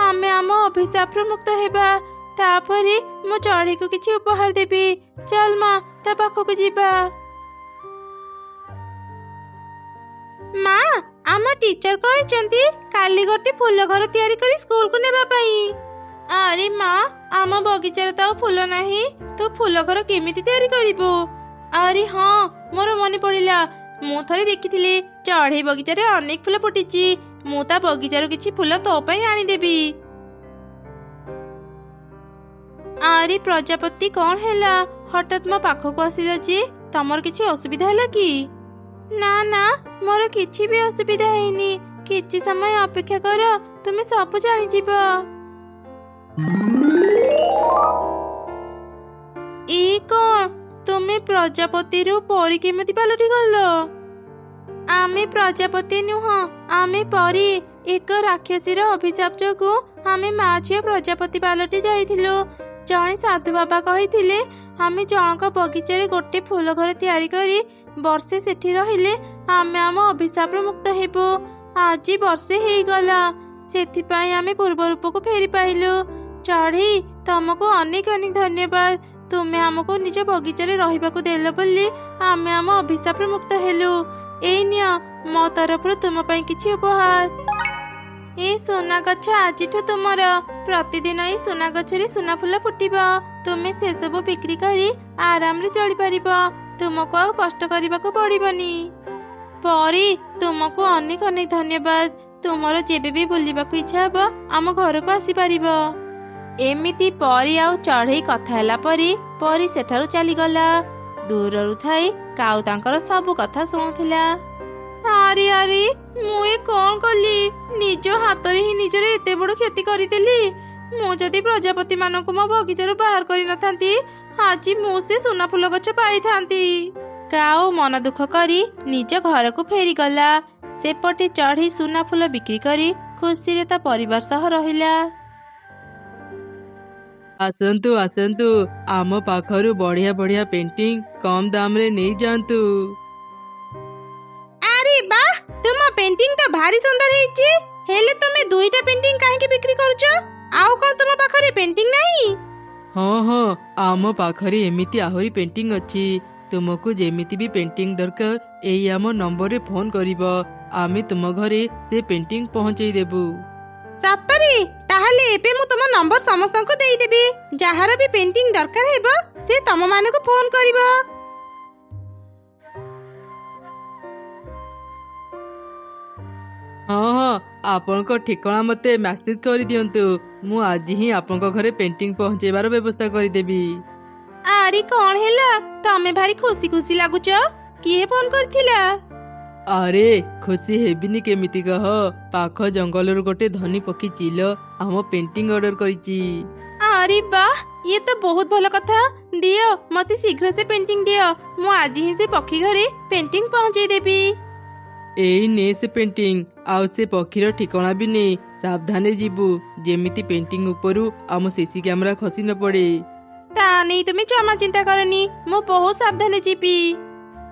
ଆମେ ଆମ ଅଭିଶାପରୁ ମୁକ୍ତ ହେବା। ତାପରେ ମୁଁ ଚଢ଼େଇକୁ କିଛି ଉପହାର ଦେବି। ଚାଲ ମା, ତା ପାଖକୁ ଯିବା। ମା, ଆମ ଟିଚର କହିଛନ୍ତି କାଲି ଗୋଟେ ଫୁଲ ଘର ତିଆରି କରି ସ୍କୁଲକୁ ନେବା ପାଇଁ। ଆରେ ମା, ଆମ ବଗିଚାରେ ତ ଆଉ ଫୁଲ ନାହିଁ। ତୁ ଫୁଲ ଘର କେମିତି ତିଆରି କରିବୁ? ଆରେ ହଁ, ମୋର ମନେ ପଡ଼ିଲା। ମୁଁ ଥରେ ଦେଖିଥିଲି ଚଢ଼େଇ ବଗିଚାରେ ଅନେକ ଫୁଲ ଫୁଟିଛି। ମୁଁ ତା ବଗିଚାରୁ କିଛି ଫୁଲ ତୋ ପାଇଁ ଆଣିଦେବି। ଆରେ ପ୍ରଜାପତି, କ'ଣ ହେଲା? ହଠାତ୍ ମୋ ପାଖକୁ ଆସିଲ ଯେ? ତମର କିଛି ଅସୁବିଧା ହେଲା କି? ନା ନା, ମୋର କିଛି ବି ଅସୁବିଧା ହେଇନି। କିଛି ସମୟ ଅପେକ୍ଷା କର, ତୁମେ ସବୁ ଜାଣିଯିବ। ଏ କ'ଣ? ତୁମେ ପ୍ରଜାପତିରୁ ପରୀ କେମିତି ପାଲଟି ଗଲ? ଆମେ ପ୍ରଜାପତି ନୁହଁ, ଆମେ ପରୀ। ଏକ ରାକ୍ଷସୀର ଅଭିଶାପ ଯୋଗୁଁ ଆମେ ମା ଝିଅ ପ୍ରଜାପତି ପାଲଟି ଯାଇଥିଲୁ। ଜଣେ ସାଧୁ ବାବା କହିଥିଲେ ଆମେ ଜଣଙ୍କ ବଗିଚାରେ ଗୋଟେ ଫୁଲ ଘର ତିଆରି କରି ବର୍ଷେ ସେଠି ରହିଲେ ଆମେ ଆମ ଅଭିଶାପରୁ ମୁକ୍ତ ହେବୁ। ଆଜି ବର୍ଷେ ହେଇଗଲା, ସେଥିପାଇଁ ଆମେ ପୂର୍ବ ରୂପକୁ ଫେରି ପାଇଲୁ। ଚଢ଼େଇ, ତମକୁ ଅନେକ ଅନେକ ଧନ୍ୟବାଦ। ତୁମେ ଆମକୁ ନିଜ ବଗିଚାରେ ରହିବାକୁ ଦେଲ ବୋଲି ଆମେ ଆମ ଅଭିଶାପରୁ ମୁକ୍ତ ହେଲୁ। ଏଇ ନିଅ, ମୋ ତରଫରୁ ତୁମ ପାଇଁ କିଛି ଉପହାର। ଏ ସୁନା ଗଛ ଆଜିଠୁ ତୁମର। ପ୍ରତିଦିନ ଏଇ ସୁନା ଗଛରେ ସୁନା ଫୁଲ ଫୁଟିବ। ତୁମେ ସେସବୁ ବିକ୍ରି କରି ଆରାମରେ ଚଳିପାରିବ। ତୁମକୁ ଆଉ କଷ୍ଟ କରିବାକୁ ପଡ଼ିବନି। ପରୀ, ତୁମକୁ ଅନେକ ଅନେକ ଧନ୍ୟବାଦ। ତୁମର ଯେବେ ବି ବୁଲିବାକୁ ଇଚ୍ଛା ହେବ ଆମ ଘରକୁ ଆସିପାରିବ। ଏମିତି ପରୀ ଆଉ ଚଢ଼େଇ କଥା ହେଲା ପରେ ପରୀ ସେଠାରୁ ଚାଲିଗଲା। ଦୂରରୁ ଥାଇ କାଉ ତାଙ୍କର ସବୁ କଥା ଶୁଣୁଥିଲା। ଆରେ ଆରେ, ମୁଁ ଏ କ'ଣ କଲି? ନିଜ ହାତରେ ହିଁ ନିଜର ଏତେ ବଡ଼ କ୍ଷତି କରିଦେଲି। ମୁଁ ଯଦି ପ୍ରଜାପତି ମାନଙ୍କୁ ମୋ ବଗିଚାରୁ ବାହାର କରିନଥାନ୍ତି, ଆଜି ମୁଁ ସେ ସୁନା ଫୁଲ ଗଛ ପାଇଥାନ୍ତି। କାଉ ମନ ଦୁଃଖ କରି ନିଜ ଘରକୁ ଫେରିଗଲା। ସେପଟେ ଚଢ଼େଇ ସୁନା ଫୁଲ ବିକ୍ରି କରି ଖୁସିରେ ତା ପରିବାର ସହ ରହିଲା।
ଆସନ୍ତୁ ଆସନ୍ତୁ, ଆମ ପାଖରୁ ବଢ଼ିଆ ବଢ଼ିଆ ପେଣ୍ଟିଂ କମ୍ ଦାମରେ ନେଇଯାଆନ୍ତୁ।
तुम पेंटिंग तो भारी सुंदर ହେଇଛି हेले तुमे दुईटा पेंटिंग काहे बिक्री करूछ आउ कोन तुम पाखरे पेंटिंग नहीं
हाँ हाँ आम पाखरे एमिति आहुरी पेंटिंग अच्छी तुमको जेमिति भी पेंटिंग दरकार एई आम नंबर रे फोन करिबो आमे तुम घरे से पेंटिंग पहुंचई देबू
सतरी ताहले एबे मु तुम नंबर समस्त को देई देबी जहार भी पेंटिंग दरकार हेबो से तम माने को फोन करिबो
हाँ हाँ आपनक ठिकाना मते मैसेज कर दियंतु मु आज ही आपनक घरे पेंटिंग पहुंचेबार व्यवस्था कर देबी
आरी कौन हेला तमे भारी खुशी खुशी लागुच किए फोन करथिला
अरे खुशी हेबिनी केमिति कह पाख जंगलर गोटे धनी पक्षी चिल आम पेंटिंग ऑर्डर करिची
अरे वाह ये तो बहुत भल कथा दियो मते शीघ्र से पेंटिंग दियो मु आज ही से पक्षी घरे पेंटिंग पहुंचे देबी
एई ने से पेंटिंग आउ से पक्षीर ठिकाना भी ने सावधाने जीबू जेमिति पेंटिंग उपरु आम सीसी कैमरा खसी न पड़े
ता नहीं तुम जमा चिंता करनी मु बहुत सावधाने जीबी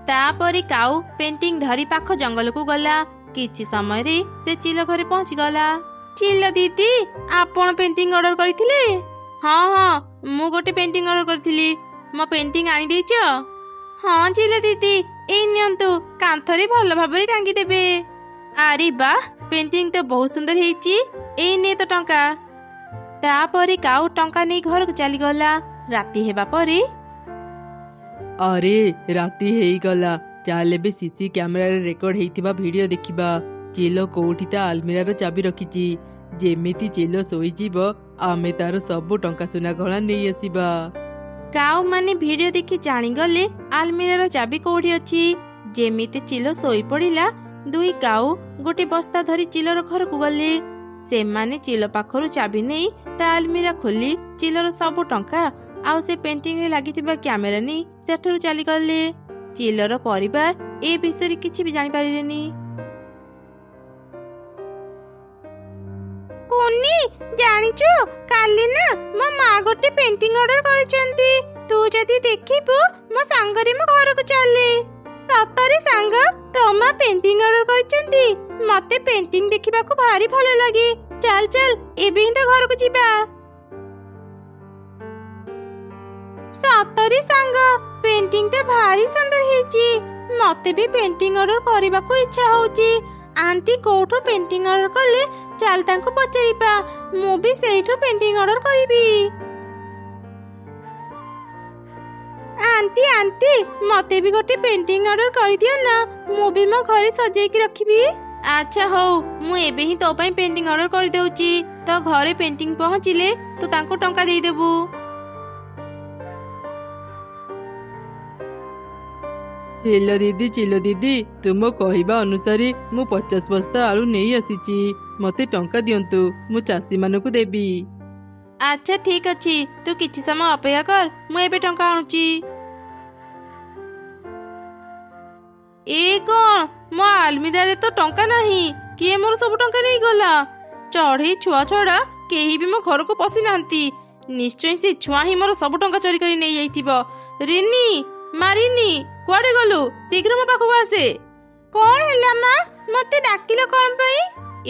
तापरी काऊ पेंटिंग धरी पाख जंगल को गला किछि समय रे से चिल घरे पहुंची गला चिल दीदी आपण पेंटिंग ऑर्डर करथिले हाँ हाँ मु गोटे पेंटिंग ऑर्डर करथिली मो पेंटिंग आनी देछ हाँ चिल दीदी एई नियंतु कांथरे भल भाबरे टांगी देबे अरे वाह पेंटिंग तो बहुत सुंदर हेची एई ने तो टंका तापरी काऊ टंका नै घर को चली गला राती हेबा परे
अरे राती हेई गला चाले बे सीसी कैमरा रे रेकॉर्ड हेइथिबा वीडियो देखिबा चिलो कोठी ता अलमीरा रो चाबी रखिची जेमिति चिलो सोई जीवो आमे तार सब टंका सुना गळा नै आसीबा
काऊ माने वीडियो देखि जानी गले अलमीरा रो चाबी कोठी अछि जेमिति चिलो सोई पड़िला दुई काऊ गोटे बस्ता धरी चिलोर घर को गले से माने चिलो पाखरु चाबी नै ता अलमीरा खोली चिलोर सब टंका आउ से पेंटिंग रे लागिथिबा कैमरा नै सेठरु चली गले चिलोर परिवार ए विषय किछि भी जानि पारिलेनी कोनी जानिचो काली ना मो मा गोटे पेंटिंग ऑर्डर करचंती तू जदी देखिबो मो सांगरे मो घर को चले सतरे सांग तमा पेंटिंग ऑर्डर करचंती मते पेंटिंग देखिबा को भारी भलो लागे चल चल एबे ही तो घर को जीबा सतरे सांग पेंटिंग ता भारी सुंदर हेची मते भी पेंटिंग ऑर्डर करबा को इच्छा होची आंटी कोठो पेंटिंग ऑर्डर करले चल तांको पचारिबा मु भी सेठो पेंटिंग ऑर्डर करिबी आंटी आंटी मते भी गोटे पेंटिंग ऑर्डर करि दियो ना मु भी मो घरे सजाई के रखिबी अच्छा हो मु एबे ही तो पई पेंटिंग ऑर्डर कर देउची तो घरे पेंटिंग पहुंचिले तो तांको टंका देई देबू
चिलो दीदी तुम कहवा अनुसार मु 50 बस्ता आलू नहीं आसीची मते टंका दियंतु मु चासी मानकु देबी
अच्छा ठीक अछि तू किछि समय अपेक्षा कर मु एबे टंका आनुची ए कोन मो अलमीरा रे तो टंका नाही किए मोर सब टंका नहीं गला चढ़ई छुआ छड़ा केही भी मो घर को पसी नांती निश्चय से छुआ ही मोर सब टंका चोरी करी नहीं जाइथिबो रिनी मारिनी कुआडे गलु शीघ्र मो पाखु आसे कोन हैला मा मते डाकिलो कोन पई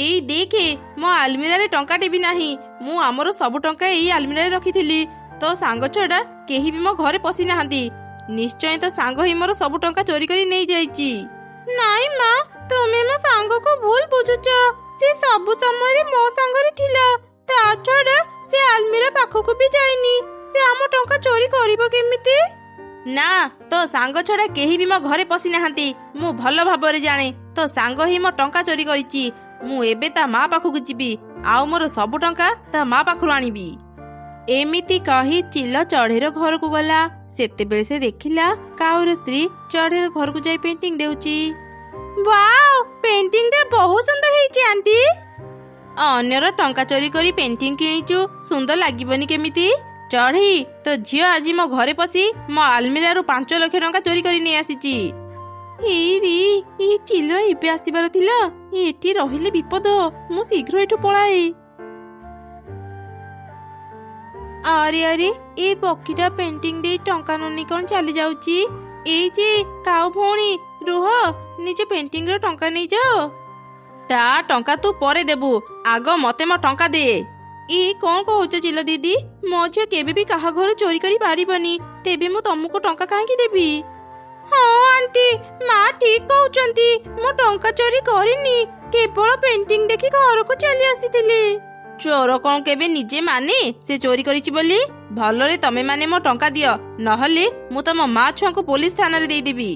एई देखे मो अलमीरा रे टंका टेबी नाही मु हमरो सब टंका एई अलमीरा रे रखिथिली तो सांग छड़ा केही भी मो घरे पसी नाहंती निश्चय तो सांग ही मोर सब टंका चोरी करी नहीं जाईची नाई मा तुमे मो सांग को भूल बुझुच से सब समय रे मो सांग रे थिला ता छड़ा से अलमीरा पाखु को भी जाईनी से हम टंका चोरी करिवो केमिति ना तो सांग छड़ा केही भी मो घरे पसी नाहंती मु भलो भाबरे जाने तो सांग ही मो टंका चोरी करिची मु एबे ता मा पाखु को जीबी आउ मोर सब टंका ता मा पाखु आनिबी एमिति कही चिल चढ़ेर घर को गला सेते बेले से देखिला काउर स्त्री चढ़ेर घर को जाई पेंटिंग देउची वाओ पेंटिंग रे बहुत सुंदर हेची आंटी अन्यर टंका चोरी करी पेंटिंग किनिचु सुंदर लागिबनी केमिति चढ़ी तो झियो आज मो घरे पसी मो अलमीरा रु 5 लाख टंका चोरी करी नहीं आसीची ए चिलो एबे आसीबार थिला एठी रहिले विपद मु शीघ्र एठु पळाए अरे अरे ए पक्षीटा पेंटिंग दे टंका ननी कोन चली जाउची ए जे काउ भोणी ରୁହ, ନିଜ ପେଣ୍ଟିଂର ଟଙ୍କା ନେଇଯାଅ। ତା ଟଙ୍କା ତୁ ପରେ ଦେବୁ, ଆଗ ମତେ ମୋ ଟଙ୍କା ଦେ। ଇ କଣ କହୁଛ ଚିଲ ଦିଦି? ମୋ ଝିଅ କେବେ ବି କାହା ଘରୁ ଚୋରି କରି ପାରିବନି, ତେବେ ମୁଁ ତମକୁ ଟଙ୍କା କାହିଁକି ଦେବି? ହଁ ଆଣ୍ଟି, ମା ଠିକ କହୁଛନ୍ତି, ମୁଁ ଟଙ୍କା ଚୋରି କରିନି, କେବଳ ପେଣ୍ଟିଂ ଦେଖି ଘରକୁ ଚାଲି ଆସିଥିଲି। ଚୋର କଣ କେବେ ନିଜେ ମାନେ ସେ ଚୋରି କରିଛି ବୋଲି? ଭଲରେ ତମେ ମାନେ ମୋ ଟଙ୍କା ଦିଅ, ନହେଲେ ମୁଁ ତମ ମା ଛୁଆଙ୍କୁ ପୋଲିସ ଥାନାରେ ଦେଇଦେବି।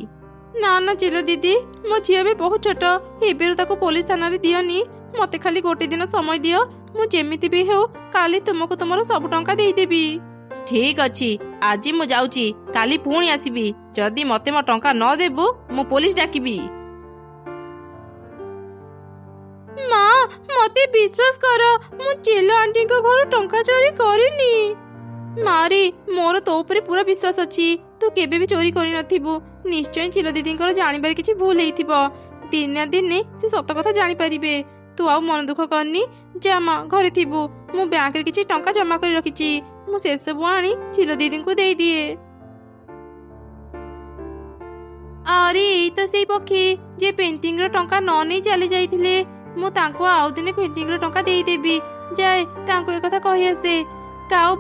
ନା ନା ଚିଲ ଦିଦି, ମୋ ଝିଅ ବି ବହୁତ ଛୋଟ, ଏବେରୁ ତାକୁ ପୋଲିସ ଥାନାରେ ଦିଅନି। ମତେ ଖାଲି ଗୋଟେ ଦିନ ସମୟ ଦିଅ, ମୁଁ ଯେମିତି ବି ହେଉ କାଲି ତୁମକୁ ତୁମର ସବୁ ଟଙ୍କା ଦେଇଦେବି। ଠିକ ଅଛି, ଆଜି ମୁଁ ଯାଉଛି, କାଲି ପୁଣି ଆସିବି। ଯଦି ମତେ ମୋ ଟଙ୍କା ନ ଦେବୁ ମୁଁ ପୋଲିସ ଡାକିବି। ମା ମତେ ବିଶ୍ୱାସ କର, ମୁଁ ଚିଲ ଆଣ୍ଟିଙ୍କ ଘରୁ ଟଙ୍କା ଚୋରି କରିନି। ମାରେ, ମୋର ତୋ ଉପରେ ପୁରା ବିଶ୍ୱାସ ଅଛି, ତୁ କେବେ ବି ଚୋରି କରିନଥିବୁ। ନିଶ୍ଚୟ ଚିଲ ଦିଦିଙ୍କର ଜାଣିବାରେ କିଛି ଭୁଲ ହେଇଥିବ। ଦିନେ ନା ଦିନେ ସେ ସତ କଥା ଜାଣିପାରିବେ। ତୁ ଆଉ ମନ ଦୁଃଖ କରନି, ଯା ମା ଘରେ ଥିବୁ। ମୁଁ ବ୍ୟାଙ୍କରେ କିଛି ଟଙ୍କା ଜମା କରି ରଖିଛି, ମୁଁ ସେସବୁ ଆଣି ଚିଲ ଦିଦିଙ୍କୁ ଦେଇଦିଏ। ଆରେ ଏଇ ତ ସେଇ ପକ୍ଷୀ ଯେ ପେଣ୍ଟିଂର ଟଙ୍କା ନ ନେଇ ଚାଲି ଯାଇଥିଲେ। ମୁଁ ତାଙ୍କୁ ଆଉ ଦିନେ ପେଣ୍ଟିଂର ଟଙ୍କା ଦେଇଦେବି। ଯାଏ ତାଙ୍କୁ ଏ କଥା କହି ଆସେ। କାଉ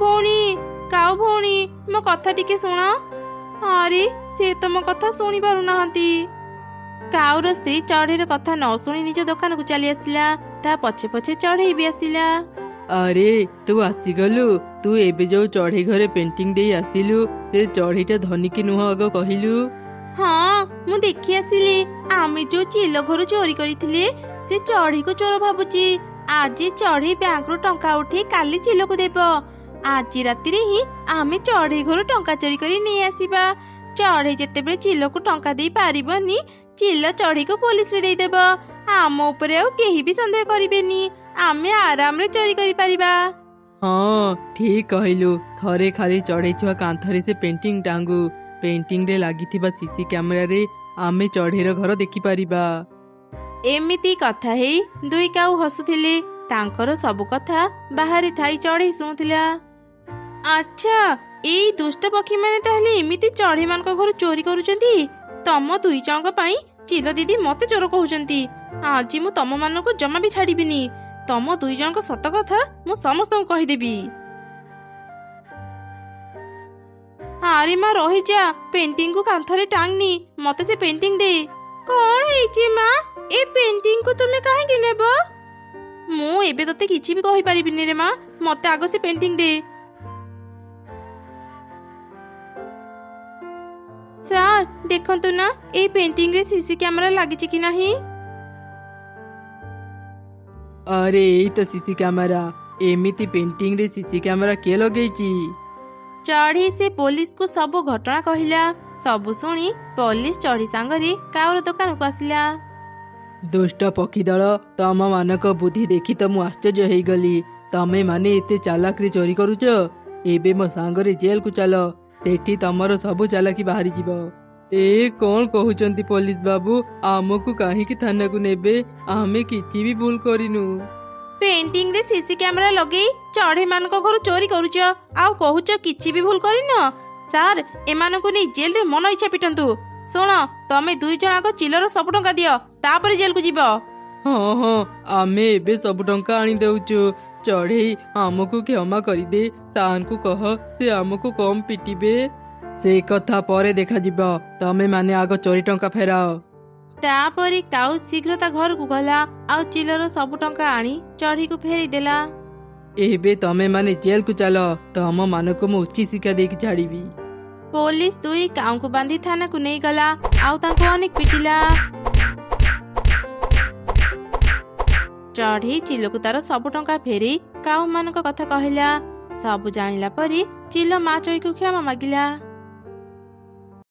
ଭଉଣୀ ମୋ କଥା ଟିକେ ଶୁଣ। ଆରେ ସେ ତ ମୋ କଥା ଶୁଣି ପାରୁନାହାନ୍ତି। କାଉର ସ୍ତ୍ରୀ ଚଢ଼େଇର କଥା ନ ଶୁଣି ନିଜ ଦୋକାନକୁ ଚାଲି ଆସିଲା। ତା ପଛେ ପଛେ ଚଢ଼େଇ ବି ଆସିଲା।
ଆରେ ତୁ ଆସିଗଲୁ, ତୁ ଏବେ ଯୋଉ ଚଢ଼େଇ ଘରେ ପେଣ୍ଟିଂ ଦେଇ ଆସିଲୁ, ସେ ଚଢ଼େଇଟା ଧନୀ କି ନୁହଁ ଆଗ କହିଲୁ?
ହଁ, ମୁଁ ଦେଖି ଆସିଲି। ଆମେ ଯୋଉ ଚିଲ ଘରୁ ଚୋରି କରିଥିଲେ, ସେ ଚଢ଼େଇକୁ ଚୋର ଭାବୁଛି। ଆଜି ଚଢ଼େଇ ବ୍ୟାଙ୍କରୁ ଟଙ୍କା ଉଠେଇ କାଲି ଚିଲକୁ ଦେବ। ଆଜି ରାତିରେ ହିଁ ଆମେ ଚଢ଼େଇ ଘରୁ ଟଙ୍କା ଚୋରି କରି ନେଇ ଆସିବା। ଚଢ଼େଇ ଯେତେବେଳେ ଚିଲକୁ ଟଙ୍କା ଦେଇ ପାରିବନି, ଚିଲ ଚଢ଼େଇକୁ ପୋଲିସରେ ଦେଇଦେବ। ଆମ ଉପରେ ଆଉ କେହି ବି ସନ୍ଦେହ କରିବେନି, ଆମେ ଆରାମରେ ଚୋରି କରିପାରିବା।
ହଁ ଠିକ କହିଲୁ। ଥରେ ଖାଲି ଚଢ଼େଇ ଛୁଆ କାନ୍ଥରେ ସେ ପେଣ୍ଟିଂ ଟାଙ୍ଗୁ, ପେଣ୍ଟିଂରେ ଲାଗିଥିବା ସିସି କ୍ୟାମେରାରେ ଆମେ ଚଢ଼େଇର ଘର ଦେଖିପାରିବା।
ଏମିତି କଥା ହେଇ ଦୁଇ କାଉ ହସୁଥିଲେ। ତାଙ୍କର ସବୁ କଥା ବାହାରେ ଥାଇ ଚଢ଼େଇ ଶୁଣୁଥିଲା। ଆଚ୍ଛା, ଏଇ ଦୁଷ୍ଟ ପକ୍ଷୀମାନେ ତାହେଲେ ଏମିତି ଚଢ଼େଇମାନଙ୍କ ଘରୁ ଚୋରି କରୁଛନ୍ତି। ତମ ଦୁଇ ଜଣଙ୍କ ପାଇଁ ଚିଲ ଦିଦି ମତେ ଚୋର କହୁଛନ୍ତି। ଆଜି ମୁଁ ତମମାନଙ୍କୁ ଜମା ବି ଛାଡ଼ିବିନି। ତମ ଦୁଇ ଜଣଙ୍କ ସତ କଥା ମୁଁ ସମସ୍ତଙ୍କୁ କହିଦେବି। ଆରେ ମା ରହିଯା, ପେଣ୍ଟିଂକୁ କାନ୍ଥରେ ଟାଙ୍ଗନି, ମତେ ସେ ପେଣ୍ଟିଂ ଦେ। କଣ ହେଇଛି ମା? ଏ ପେଣ୍ଟିଂକୁ ତୁମେ କାହିଁକି ନେବ? ମୁଁ ଏବେ ତତେ କିଛି ବି କହିପାରିବିନି ରେ ମା, ମତେ ଆଗ ସେ ପେଣ୍ଟିଂ ଦେ। ସାର୍ ଦେଖନ୍ତୁ ନା, ଏଇ ପେଣ୍ଟିଂରେ ସିସି କ୍ୟାମେରା ଲାଗିଛି କି ନାହିଁ?
ଆରେ ଏଇ ତ ସିସି କ୍ୟାମେରା। ଏମିତି ପେଣ୍ଟିଂରେ ସିସି କ୍ୟାମେରା କିଏ ଲଗେଇଛି?
ଚଢ଼େଇ ସେ ପୋଲିସକୁ ସବୁ ଘଟଣା କହିଲା। ସବୁ ଶୁଣି ପୋଲିସ ଚଢ଼େଇ ସାଙ୍ଗରେ କାଉର ଦୋକାନକୁ ଆସିଲା।
ଦୁଷ୍ଟ ପକ୍ଷୀ ଦଳ, ତମ ମାନଙ୍କ ବୁଦ୍ଧି ଦେଖି ତ ମୁଁ ଆଶ୍ଚର୍ଯ୍ୟ ହେଇଗଲି। ତମେ ମାନେ ଏତେ ଚାଲାକରେ ଚୋରି କରୁଛ। ଏବେ ମୋ ସାଙ୍ଗରେ ଜେଲକୁ ଚାଲ, ସେଠି ତମର ସବୁ ଚାଲାକି ବାହାରିଯିବ। ଏ କଣ କହୁଛନ୍ତି ପୋଲିସ ବାବୁ? ଆମକୁ କାହିଁକି ଥାନାକୁ ନେବେ? ଆମେ କିଛି ବି ଭୁଲ କରିନୁ।
ପେଣ୍ଟିଂରେ ସିସି କ୍ୟାମେରା ଲଗେଇ ଚଢ଼େଇ ମାନଙ୍କ ଘରୁ ଚୋରି କରୁଛ, ଆଉ କହୁଛ କିଛି ବି ଭୁଲ କରିନ? ସାର୍ ଏମାନଙ୍କୁ ନେଇ ଜେଲରେ ମନ ଇଚ୍ଛା ପିଟନ୍ତୁ। ଶୁଣ, ତମେ ଦୁଇ ଜଣ ଆଗ ଚିଲର ସବୁ ଟଙ୍କା ଦିଅ, ତାପରେ ଜେଲକୁ ଯିବ।
ହଁ, ଆମେ ଏବେ ସବୁ ଟଙ୍କା ଆଣି ଦେଉଛୁ। ଚଢ଼େଇ ଆମକୁ କ୍ଷମା କରିଦେ। ସାର୍ଙ୍କୁ କହ ସେ ଆମକୁ କମ ପିଟିବେ। ସେ କଥା ପରେ ଦେଖାଯିବ। ତମେ ମାନେ ଆଗ ଚୋରି ଟଙ୍କା ଫେରାଅ।
ତାପରେ କାଉ ଶୀଘ୍ର ତା ଘରକୁ ଗଲା, ଆଉ ଚିଲର ସବୁ ଟଙ୍କା ଆଣି ଚଢ଼େଇକୁ ଫେରିଦେଲା।
ଏବେ ତମେ ମାନେ ଜେଲକୁ ଚାଲ, ତମ ମାନଙ୍କୁ ମୁଁ ଉଚିତ ଶିକ୍ଷା ଦେଇକି ଛାଡ଼ିବି।
ପୋଲିସ ଦୁଇ କାଉଙ୍କୁ ବାନ୍ଧି ଥାନାକୁ ନେଇଗଲା, ଆଉ ତାଙ୍କୁ ଅନେକ ପିଟିଲା। ଚଢ଼େଇ ଚିଲକୁ ତାର ସବୁ ଟଙ୍କା ଫେରି କାଉ ମାନଙ୍କ କଥା କହିଲା। ସବୁ ଜାଣିଲା ପରେ ଚିଲ ମା ଚଢ଼େଇକୁ କ୍ଷମା ମାଗିଲା।